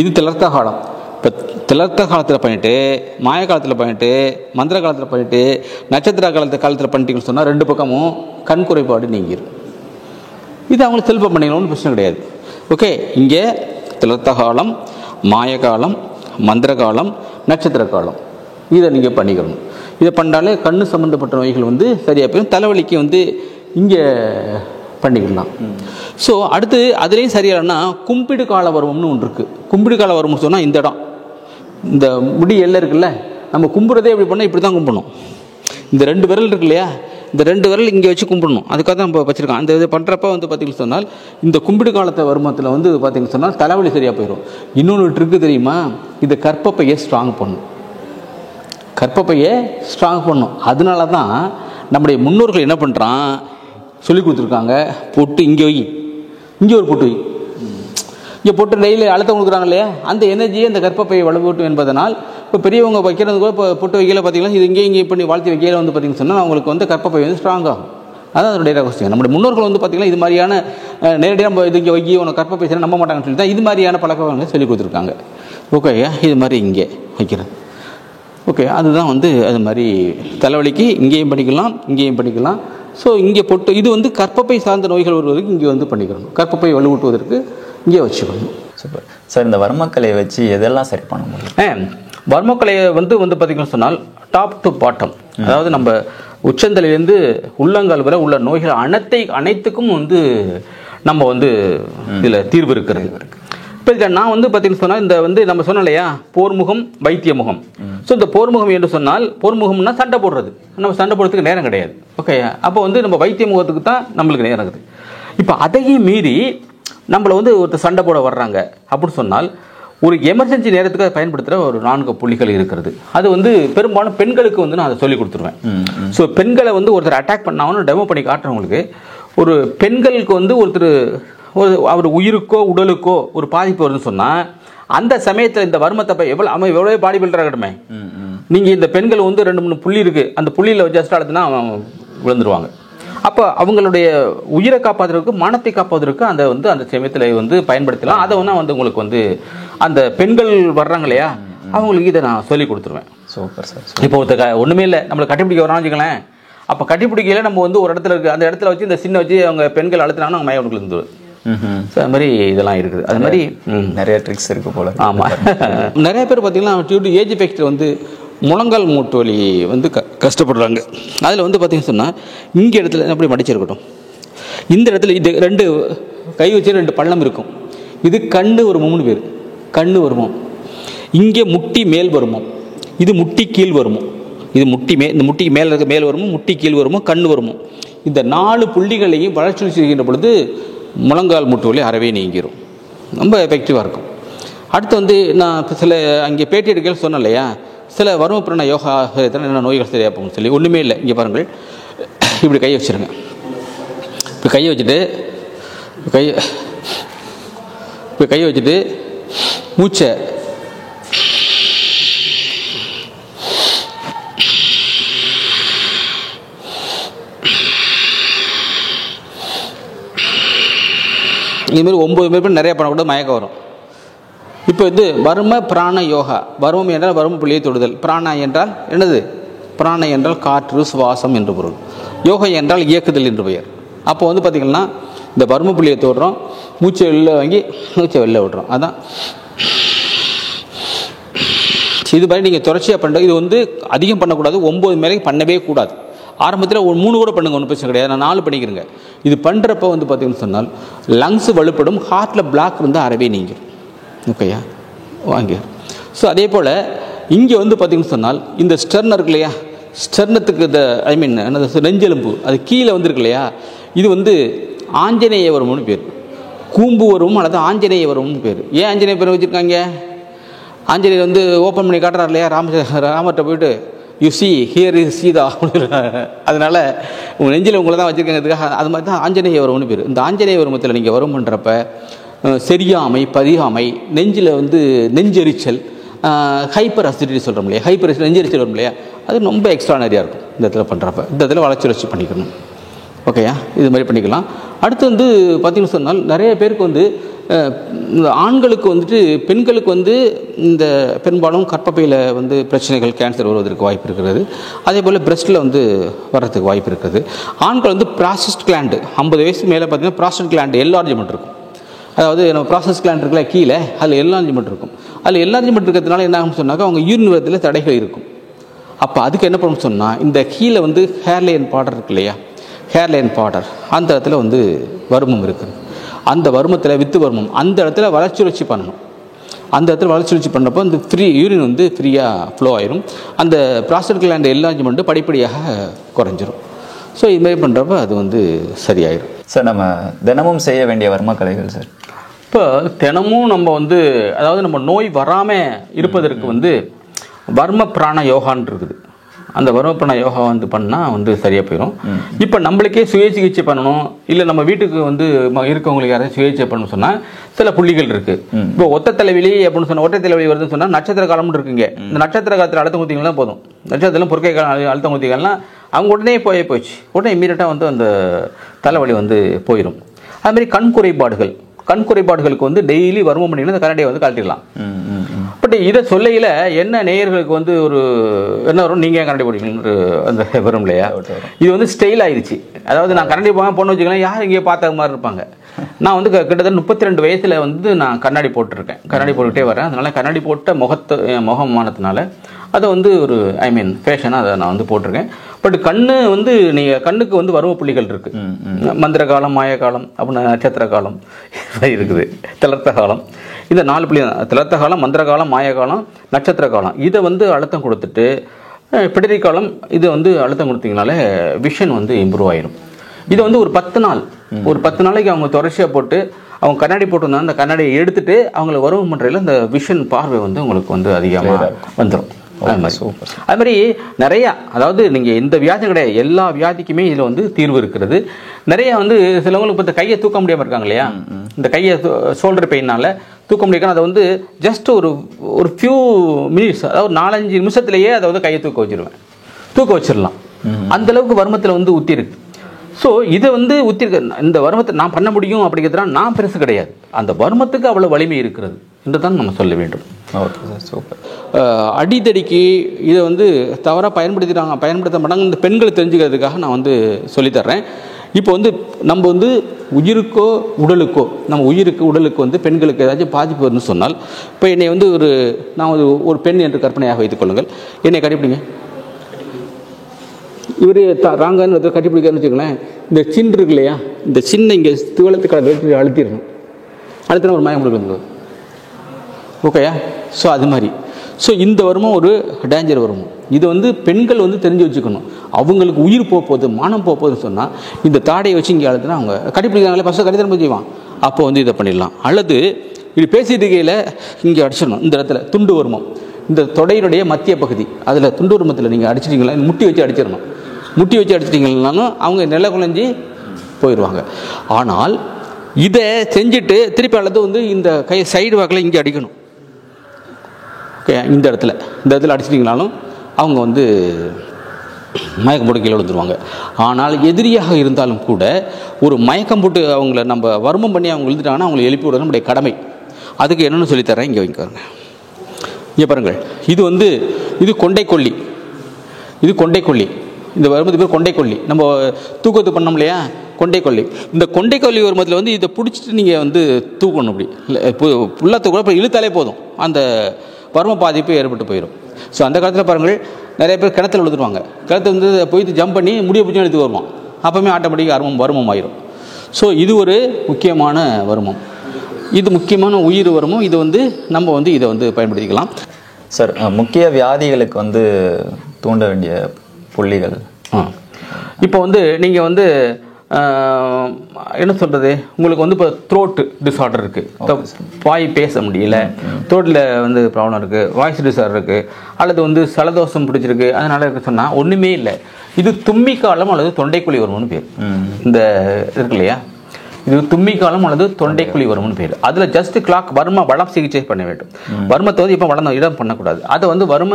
இது திலர்த்த காலம். இப்போ திலர்த்த காலத்தில் பண்ணிவிட்டு, மாய காலத்தில் பண்ணிவிட்டு, மந்திர காலத்தில் பண்ணிவிட்டு, நட்சத்திர காலத்தில் பண்ணிட்டீங்கன்னு சொன்னால் 2 பக்கமும் கண் குறைபாடு நீங்கிடும். இது அவங்களுக்கு செல்ஃபாக பண்ணிக்கணும்னு பிரச்சனை கிடையாது. ஓகே, இங்கே திலர்த்த காலம், மாய காலம், மந்திர காலம், நட்சத்திர காலம், இதை நீங்கள் பண்ணிக்கணும். இதை பண்ணாலே கண்ணு சம்மந்தப்பட்ட நோய்கள் வந்து சரியாக போயிடும். தலைவலிக்கு வந்து இங்கே பண்ணிக்கலாம். ஸோ அடுத்து அதுலேயும் சரியானா கும்பிடு கால வருவம்னு ஒன்று இருக்குது. கும்பிடு கால வருவம்னு சொன்னால் இந்த இடம், இந்த முடி எல்லை இருக்குல்ல, நம்ம கும்பிட்றதே இப்படி பண்ணால் இப்படி தான் கும்பிடணும். இந்த 2 விரல் இருக்கு இல்லையா, இந்த 2 விரல் இங்கே வச்சு கும்பிடணும். அதுக்காக தான் நம்ம வச்சுருக்கோம். அந்த இது பண்ணுறப்ப வந்து பார்த்திங்கன்னு சொன்னால் இந்த கும்பிடு காலத்தை வருமத்தில் வந்து பார்த்திங்கன்னு சொன்னால் தலைவலி சரியாக போயிடும். இன்னொன்று ட்ரிக்கு தெரியுமா, இது கர்ப்பப்பையை ஸ்ட்ராங் பண்ணும். கர்ப்பப்பையை ஸ்ட்ராங் பண்ணும். அதனால தான் நம்முடைய முன்னோர்கள் என்ன பண்ணுறான் சொல்லி கொடுத்துருக்காங்க, பொட்டு இங்கே வை, இங்கே ஒரு பொட்டு வை, இங்கே பொட்டு டெய்லி அழுத்தம் கொடுக்குறாங்க இல்லையா, அந்த எனர்ஜியை இந்த கர்ப்பப்பையை வலுவூட்டும் என்பதனால் இப்போ பெரியவங்க வைக்கிறது கூட இப்போ பொட்டு வைக்கல பார்த்தீங்கன்னா, இது இங்கே பண்ணி வாழ்த்தி வைக்கையில் வந்து பார்த்திங்கன்னு சொன்னால் அவங்களுக்கு வந்து கர்ப்பப்பை வந்து ஸ்ட்ராங் ஆகும். அதான் அதனுடைய ரகசியம். நம்முடைய முன்னோர்கள் வந்து பார்த்திங்கன்னா இது மாதிரியான நேரடியாக நம்ம இது இங்கே வைக்கி உனக்கு கர்ப்பப்பை சரி நம்ப மாட்டாங்கன்னு சொல்லி தான் இது மாதிரியான பழக்கங்களை சொல்லி கொடுத்துருக்காங்க. ஓகே, இது மாதிரி இங்கே வைக்கிறது. ஓகே, அதுதான் வந்து அது மாதிரி தலைவலிக்கு இங்கேயும் பண்ணிக்கலாம், இங்கேயும் பண்ணிக்கலாம். ஸோ இங்கே பொட்டு இது வந்து கர்ப்பப்பை சார்ந்த நோய்கள் வருவதற்கு இங்கே வந்து பண்ணிக்கணும். கர்ப்பப்பை வலுவூட்டுவதற்கு இங்கே வச்சுக்கணும். Super sir. இந்த வர்மக்கலையை வச்சு எதெல்லாம் சரி பண்ண முடியும்? வர்மக்கலையை வந்து பார்த்திங்கன்னு சொன்னால் டாப் டு பாட்டம், அதாவது நம்ம உச்சந்தலையிலேருந்து உள்ளங்கால் வரை உள்ள நோய்கள் அனைத்துக்கும் வந்து நம்ம வந்து இதில் தீர்வு இருக்கிறது. இப்போ நான் வந்து பார்த்தீங்கன்னு சொன்னால் இந்த வந்து நம்ம சொன்னோம் இல்லையா, போர்முகம் வைத்திய முகம். ஸோ இந்த போர்முகம் என்று சொன்னால், போர்முகம்னா சண்டை போடுறது, நம்ம சண்டை போடுறதுக்கு நேரம் கிடையாது. ஓகே, அப்போ வந்து நம்ம வைத்திய முகத்துக்கு தான் நம்மளுக்கு நேரம் இருக்குது. இப்போ அதையும் மீறி நம்மளை வந்து ஒருத்தர் சண்டை போட வர்றாங்க அப்படின்னு சொன்னால், ஒரு எமர்ஜென்சி நேரத்துக்கு அதை பயன்படுத்துகிற ஒரு 4 புள்ளிகள் இருக்கிறது. அது வந்து பெரும்பாலும் பெண்களுக்கு வந்து நான் அதை சொல்லி கொடுத்துருவேன். ஸோ பெண்களை வந்து ஒருத்தர் அட்டாக் பண்ணாலும் டெமோ பண்ணி காட்டுறவங்களுக்கு, ஒரு பெண்களுக்கு வந்து ஒருத்தர் அவர் உயிருக்கோ உடலுக்கோ ஒரு பாதிப்பு வருதுன்னு சொன்னால், அந்த சமயத்தில் இந்த வர்மத்தை எவ்வளோ பாடி பில்டராக இருக்கட்டுமே, நீங்கள் இந்த பெண்கள் வந்து 2-3 புள்ளி இருக்குது, அந்த புள்ளியில் ஜஸ்ட் அழுத்தினா விழுந்துருவாங்க. அப்போ அவங்களுடைய உயிரை காப்பாற்றுறதுக்கு, மானத்தை காப்பாற்றுறதுக்கு அந்த வந்து அந்த சமயத்தில் வந்து பயன்படுத்தலாம். அதை வந்து உங்களுக்கு வந்து அந்த பெண்கள் வர்றாங்க இல்லையா, அவங்களுக்கு இதை நான் சொல்லி கொடுத்துருவேன். Super sir. இப்போ ஒன்றுமே இல்லை, நம்மளை கட்டிப்பிடிக்க வரான்னு வச்சுக்கலாம். அப்போ கட்டிப்பிடிக்கையில் நம்ம வந்து ஒரு இடத்துல இருக்குது, அந்த இடத்துல வச்சு இந்த சின்ன வச்சு அவங்க பெண்கள் அழுத்தினாங்கன்னா அவங்க மயம் இருந்து ஸோ அது மாதிரி இதெல்லாம் இருக்குது. அது மாதிரி நிறைய ட்ரிக்ஸ் இருக்குது போல. ஆமாம், நிறைய பேர் பார்த்தீங்கன்னா டியூ டு ஏஜ் எஃபெக்ட் வந்து முழங்கால் மூட்டு வலி வந்து கஷ்டப்படுறாங்க. அதில் வந்து பார்த்தீங்கன்னு சொன்னால் இங்கே இடத்துல அப்படி மடிச்சிருக்கட்டும், இந்த இடத்துல இது 2 கை வச்சு 2 பள்ளம் இருக்கும். இது கண்ணு வருமோம்னு பேர், கண்ணு வருமம். இங்கே முட்டி மேல் வருமம், இது முட்டி கீழ் வருமோ, இது இந்த முட்டிக்கு மேலே இருக்க மேல் வருமோ, முட்டி கீழ் வருமோ, கண்ணு வருமோ. இந்த 4 புள்ளிகளையும் வளர்ச்சி செய்கின்ற பொழுது முழங்கால் மூட்டு வலி அறவே நீங்கிடும். ரொம்ப எஃபெக்டிவாக இருக்கும். அடுத்து வந்து நான் சில அங்கே பேட்டி எடுக்கையில் சொன்னேன் இல்லையா, சில வர்மபுரண யோகா என்ன நோய்கள் சரியாக போகும்னு சொல்லி. ஒன்றுமே இல்லை, இங்கே பாருங்கள், இப்படி கையை வச்சுருங்க. இப்படி கையை வச்சுட்டு மூச்சை இதுமாரி 9 பேர் நிறைய பண்ணக்கூடாது, மயக்கம் வரும். இப்போ இது வர்ம பிராண யோகா. வர்மம் என்றால் வர்ம புள்ளியை தொடுதல், பிராணா என்றால் என்னது, பிராண என்றால் காற்று சுவாசம் என்று பொருள், யோகா என்றால் இயக்குதல் என்று பெயர். அப்போ வந்து பார்த்திங்கன்னா இந்த வர்ம புள்ளியை தொடுறோம், மூச்சை வெளில வாங்கி மூச்சை வெளில விடுறோம். அதான் இது மாதிரி நீங்கள் தொடர்ச்சியாக பண்ணுறது. இது வந்து அதிகம் பண்ணக்கூடாது, 9 மேலே பண்ணவே கூடாது. ஆரம்பத்தில் ஒரு 3 கூட பண்ணுங்க, ஒன்றும் பிரச்சனை கிடையாது. நான் 4 பண்ணிக்கிறேங்க. இது பண்ணுறப்ப வந்து பார்த்திங்கன்னு சொன்னால் லங்ஸ் வலுப்படும், ஹார்ட்டில் பிளாக் இருந்தால் அறவே நீங்கிடும். ஓகேயா, வாங்க. ஸோ அதே போல் இங்கே வந்து பார்த்திங்கன்னு சொன்னால் இந்த ஸ்டெர்ன் இருக்கு இல்லையா, ஸ்டெர்னத்துக்கு இந்த என்னது நெஞ்செலும்பு அது கீழே வந்துருக்கு இல்லையா, இது வந்து ஆஞ்சநேய வரும்னு பேர். கூம்பு வரும் அல்லது ஆஞ்சநேய வரும்னு பேர். ஏன் ஆஞ்சநேய பேர் வச்சுருக்காங்க? ஆஞ்சநேயர் வந்து ஓப்பன் பண்ணி காட்டுறாரு இல்லையா, ராமர்கிட்ட போயிட்டு you see here is Sita அதனால் உங்கள் நெஞ்சில் உங்களை தான் வச்சுருக்காங்கிறதுக்காக அது மாதிரி தான் ஆஞ்சநேய வரும்னு பேர். இந்த ஆஞ்சநேய வருமத்தில் நீங்கள் வரும் பண்ணுறப்ப சரியாமை, பதியாமை, நெஞ்சில் வந்து நெஞ்செரிச்சல், ஹைப்பர் அசிடிட்டி சொல்கிறோம் இல்லையா, ஹைப்பர் நெஞ்செரிச்சல் வரும் இல்லையா, அது ரொம்ப எக்ஸ்ட்ரானரியாக இருக்கும் இந்த இடத்துல பண்ணுறப்ப. இந்த இடத்துல வளர்ச்சி பண்ணிக்கணும். ஓகேயா, இது மாதிரி பண்ணிக்கலாம். அடுத்து வந்து பார்த்திங்கன்னு சொன்னால் நிறைய பேருக்கு வந்து இந்த ஆண்களுக்கு வந்துட்டு பெண்களுக்கு வந்து இந்த பெரும்பாலும் கர்ப்பப்பையில் வந்து பிரச்சனைகள், கேன்சர் வருவதற்கு வாய்ப்பு இருக்கிறது. அதே போல் பிரெஸ்ட்டில் வந்து வர்றதுக்கு வாய்ப்பு இருக்குது. ஆண்கள் வந்து ப்ராசஸ்ட் கிளாண்டு 50 வயசு மேலே பார்த்திங்கன்னா ப்ராஸ்டேட் கிளாண்டு என்லார்ஜ்மெண்ட் இருக்கும். அதாவது நம்ம ப்ராசஸ் கிளாண்ட் இருக்குல்ல கீழே, அதில் என்லார்ஜ்மெண்ட் இருக்கும். அதில் என்லார்ஜ்மெண்ட் இருக்கிறதுனால என்ன ஆகும்னு சொன்னாக்கா அவங்க யூரின் வரத்தில் தடைகள் இருக்கும். அப்போ அதுக்கு என்ன பண்ணணும்னு சொன்னால் இந்த கீழே வந்து ஹேர்லைன் பார்டர் இருக்கு இல்லையா, ஹேர்லைன் பார்டர் அந்த இடத்துல வந்து வருமம் இருக்குது. அந்த வருமத்தில் வித்து வருமம் அந்த இடத்துல வளர்ச்சி பண்ணணும். அந்த இடத்துல வளர்ச்சி பண்ணுறப்போ இந்த யூரின் வந்து ஃப்ரீயாக ஃப்ளோ ஆயிரும். அந்த ப்ராஸ்டேட் கிளாண்ட் என்லார்ஜ்மெண்ட்டு படிப்படியாக குறைஞ்சிரும். ஸோ இதுமாதிரி பண்ணுறப்ப அது வந்து சரியாயிடும். சார், நம்ம தினமும் செய்ய வேண்டிய வர்ம கலைகள் சார். இப்போ தினமும் நம்ம வந்து அதாவது நம்ம நோய் வராமல் இருப்பதற்கு வந்து வர்ம பிராண யோகான்னு இருக்குது. அந்த வர்ம பிராண யோகா வந்து பண்ணால் வந்து சரியாக போயிடும். இப்போ நம்மளுக்கே சுய சிகிச்சை பண்ணணும், இல்லை நம்ம வீட்டுக்கு வந்து இருக்கவங்களுக்கு யாராவது சுயேட்சை பண்ணணும்னு சொன்னால் சில புள்ளிகள் இருக்குது. இப்போ ஒத்த தலைவலி அப்படின்னு சொன்னால், ஒற்றை தலைவலி வருதுன்னு சொன்னால் நட்சத்திர காலம்னு இருக்குங்க. இந்த நட்சத்திர காலத்தில் அழுத்தம் குத்திங்கன்னா போதும், நட்சத்திரம் பொறுக்கை காலம் அழுத்தம் குத்திங்கன்னா அவங்க உடனே போயிடுச்சு, உடனே இம்மீடியட்டாக வந்து அந்த தலைவலி வந்து போயிடும். அதுமாதிரி கண் குறைபாடுகளுக்கு வந்து டெய்லி வர்மம் பண்ணிங்கன்னா அந்த கரண்டியை வந்து கழட்டிடலாம். பட் இதை சொல்லையில் என்ன நேயர்களுக்கு வந்து ஒரு என்ன வரும், நீங்கள் ஏன் கரண்டி போடுவீங்கன்னு அந்த வரும் இல்லையா, இது வந்து ஸ்டைல் ஆயிடுச்சு. அதாவது நான் கரண்டி போக பொண்ணு வச்சுக்கலாம், யார் இங்கே பார்த்த மாதிரி இருப்பாங்க. நான் வந்து கிட்டத்தட்ட 32 வயசில் வந்து நான் கண்ணாடி போட்டிருக்கேன், கண்ணாடி போட்டுகிட்டே வரேன். அதனால் கண்ணாடி போட்ட முகமானதுனால அதை வந்து ஒரு ஃபேஷனாக அதை நான் வந்து போட்டிருக்கேன். பட் கண்ணு வந்து நீங்கள் கண்ணுக்கு வந்து வர்ம புள்ளிகள் இருக்குது. மந்திர காலம், மாய காலம், அப்படின்னு நட்சத்திர காலம் இருக்குது, திளர்த்த காலம். இந்த 4 புள்ளி தான், திளர்த்த காலம், மந்திர காலம், மாய காலம், நட்சத்திர காலம். இதை வந்து அழுத்தம் கொடுத்துட்டு பிடரி காலம் இதை வந்து அழுத்தம் கொடுத்தீங்கனாலே விஷன் வந்து இம்ப்ரூவ் ஆயிடும். இதை வந்து ஒரு 10 நாளைக்கு அவங்க தொடர்ச்சியாக போட்டு அவங்க கண்ணாடி போட்டிருந்தாங்க, அந்த கண்ணாடியை எடுத்துட்டு அவங்கள வரும் பண்ணுறதுல இந்த விஷன் பார்வை வந்து உங்களுக்கு வந்து அதிகமாக வந்துடும். அது மாதிரி நிறைய, அதாவது நீங்கள் இந்த வியாதி கிடையாது, எல்லா வியாதிக்குமே இதில் வந்து தீர்வு இருக்கிறது. நிறைய வந்து சிலவங்களுக்கு இப்போ இந்த கையை தூக்க முடியாமல் இருக்காங்க இல்லையா, இந்த கையை ஷோல்டர் பெயினால் தூக்க முடியாது. அதை வந்து ஜஸ்ட் ஒரு ஃபியூ மினிட்ஸ், அதாவது 4-5 நிமிஷத்துலேயே அதை வந்து கையை தூக்க வச்சிடலாம். அந்தளவுக்கு வர்மத்தில் வந்து ஊற்றி இருக்கு. ஸோ இதை வந்து ஊற்றிருக்க இந்த வர்மத்தை நான் பண்ண முடியும் அப்படிங்கிறதுனா நான் பெருசு கிடையாது, அந்த வர்மத்துக்கு அவ்வளோ வலிமை இருக்கிறது என்று தான் நம்ம சொல்ல வேண்டும். Okay sir, super. அடித்தடிக்கு இதை வந்து தவறாக பயன்படுத்த மாட்டாங்க. இந்த பெண்களை தெரிஞ்சுக்கிறதுக்காக நான் வந்து சொல்லித்தர்றேன். இப்போ வந்து நம்ம வந்து உயிருக்கோ உடலுக்கோ, நம்ம உடலுக்கு வந்து பெண்களுக்கு ஏதாச்சும் பாதிப்பு வரும்னு சொன்னால், இப்போ என்னை வந்து நான் ஒரு பெண் என்று கற்பனையாக வைத்துக் கொள்ளுங்கள், என்னை கட்டிப்பிடிங்க, இவர் ராங்கன்னு கட்டிப்பிடிக்காருன்னு வச்சுக்கோங்களேன். இந்த சின் இருக்கு இல்லையா, இந்த சின்ன இங்கே துவளத்துக்கு அழுத்தினா ஒரு மயம் கொடுக்குறது. ஓகேயா, ஸோ அது மாதிரி. ஸோ இந்த வருமம் ஒரு டேஞ்சர் வருமம். இது வந்து பெண்கள் வந்து தெரிஞ்சு வச்சுக்கணும். அவங்களுக்கு உயிர் போகுது, மானம் போகுதுன்னு சொன்னால் இந்த தாடையை வச்சு இங்கே அழுத்தினா அவங்க கட்டிப்பிடிக்கிறாங்களே, ஃபஸ்ட்டு கட்டித்தரம் செய்வான், அப்போ வந்து இதை பண்ணிடலாம். அல்லது இது பேசிட்டு இருக்கையில் இங்கே அடிச்சிடணும். இந்த இடத்துல துண்டு வருமம், இந்த தொடையினுடைய மத்திய பகுதி, அதில் துண்டு வருமத்தில் நீங்கள் அடிச்சிட்டிங்களா, முட்டி வச்சு அடிச்சிடணும். முட்டி வச்சு அடிச்சிட்டிங்கனாலும் அவங்க நில குழஞ்சி போயிடுவாங்க. ஆனால் இதை செஞ்சுட்டு திருப்பி அல்லது வந்து இந்த கை சைடு வாக்கில் இங்கே அடிக்கணும். ஓகே, இந்த இடத்துல அடிச்சிட்டிங்கனாலும் அவங்க வந்து மயக்கம் போட்டு கீழே விழுந்துருவாங்க. ஆனால் எதிரியாக இருந்தாலும் கூட ஒரு மயக்கம் போட்டு அவங்கள நம்ம வர்மம் பண்ணி அவங்க விழுந்துட்டாங்கன்னா அவங்களை எழுப்பி விடுறது நம்முடைய கடமை. அதுக்கு என்னென்னு சொல்லித்தரேன், இங்கே வைக்காருங்க. இங்கே பாருங்கள், இது கொண்டைக்கொல்லி. இது கொண்டைக்கொல்லி. இந்த வருமத்துக்கு பேர் கொண்டைக்கொல்லி. நம்ம தூக்கத்து பண்ணோம் இல்லையா, கொண்டைக்கொல்லி. இந்த கொண்டைக்கொல்லி வருமத்தில் இதை பிடிச்சிட்டு நீங்கள் தூக்கணும். அப்படி ஃபுல்லாக தூக்கணும். அப்புறம் இழுத்தாலே போதும், அந்த வர்ம பாதிப்பு ஏற்பட்டு போயிடும். ஸோ அந்த காலத்தில் பாருங்கள், நிறைய பேர் கிணத்துல விழுந்துருவாங்க. கிணத்துல போயிட்டு ஜம்ப் பண்ணி முடிய பிடிச்சி எடுத்து வருவான். அப்போவுமே ஆட்டோமேட்டிக்காக வருமம் ஆயிரும். ஸோ இது ஒரு முக்கியமான வருமம். இது முக்கியமான உயிர் வருமம். இது நம்ம இதை பயன்படுத்திக்கலாம். சார், முக்கிய வியாதிகளுக்கு தூண்ட வேண்டிய புள்ளிகள். இப்போ நீங்கள் என்ன சொல்கிறது, உங்களுக்கு இப்போ த்ரோட்டு டிஸார்டர் இருக்குது, வாய் பேச முடியல, த்ரோட்டில் ப்ராப்ளம் இருக்குது, வாய்ஸ் டிஸார்டர் இருக்குது, அல்லது சலதோஷம் பிடிச்சிருக்கு, அதனால் இருக்க சொன்னால் ஒன்றுமே இல்லை. இது தும்மிக்காலம் அல்லது தொண்டைக்குழி வரும்னு பேர். இந்த இருக்கு இல்லையா, இது தும்மிக்காலம் அல்லது தொண்டைக்குழி வரும்னு பேர். அதில் ஜஸ்ட் கிளாக் வர்ம வளம் சிகிச்சை பண்ண வேண்டும். வர்மத்தை இப்போ வளம் இடம் பண்ணக்கூடாது. அதை வர்ம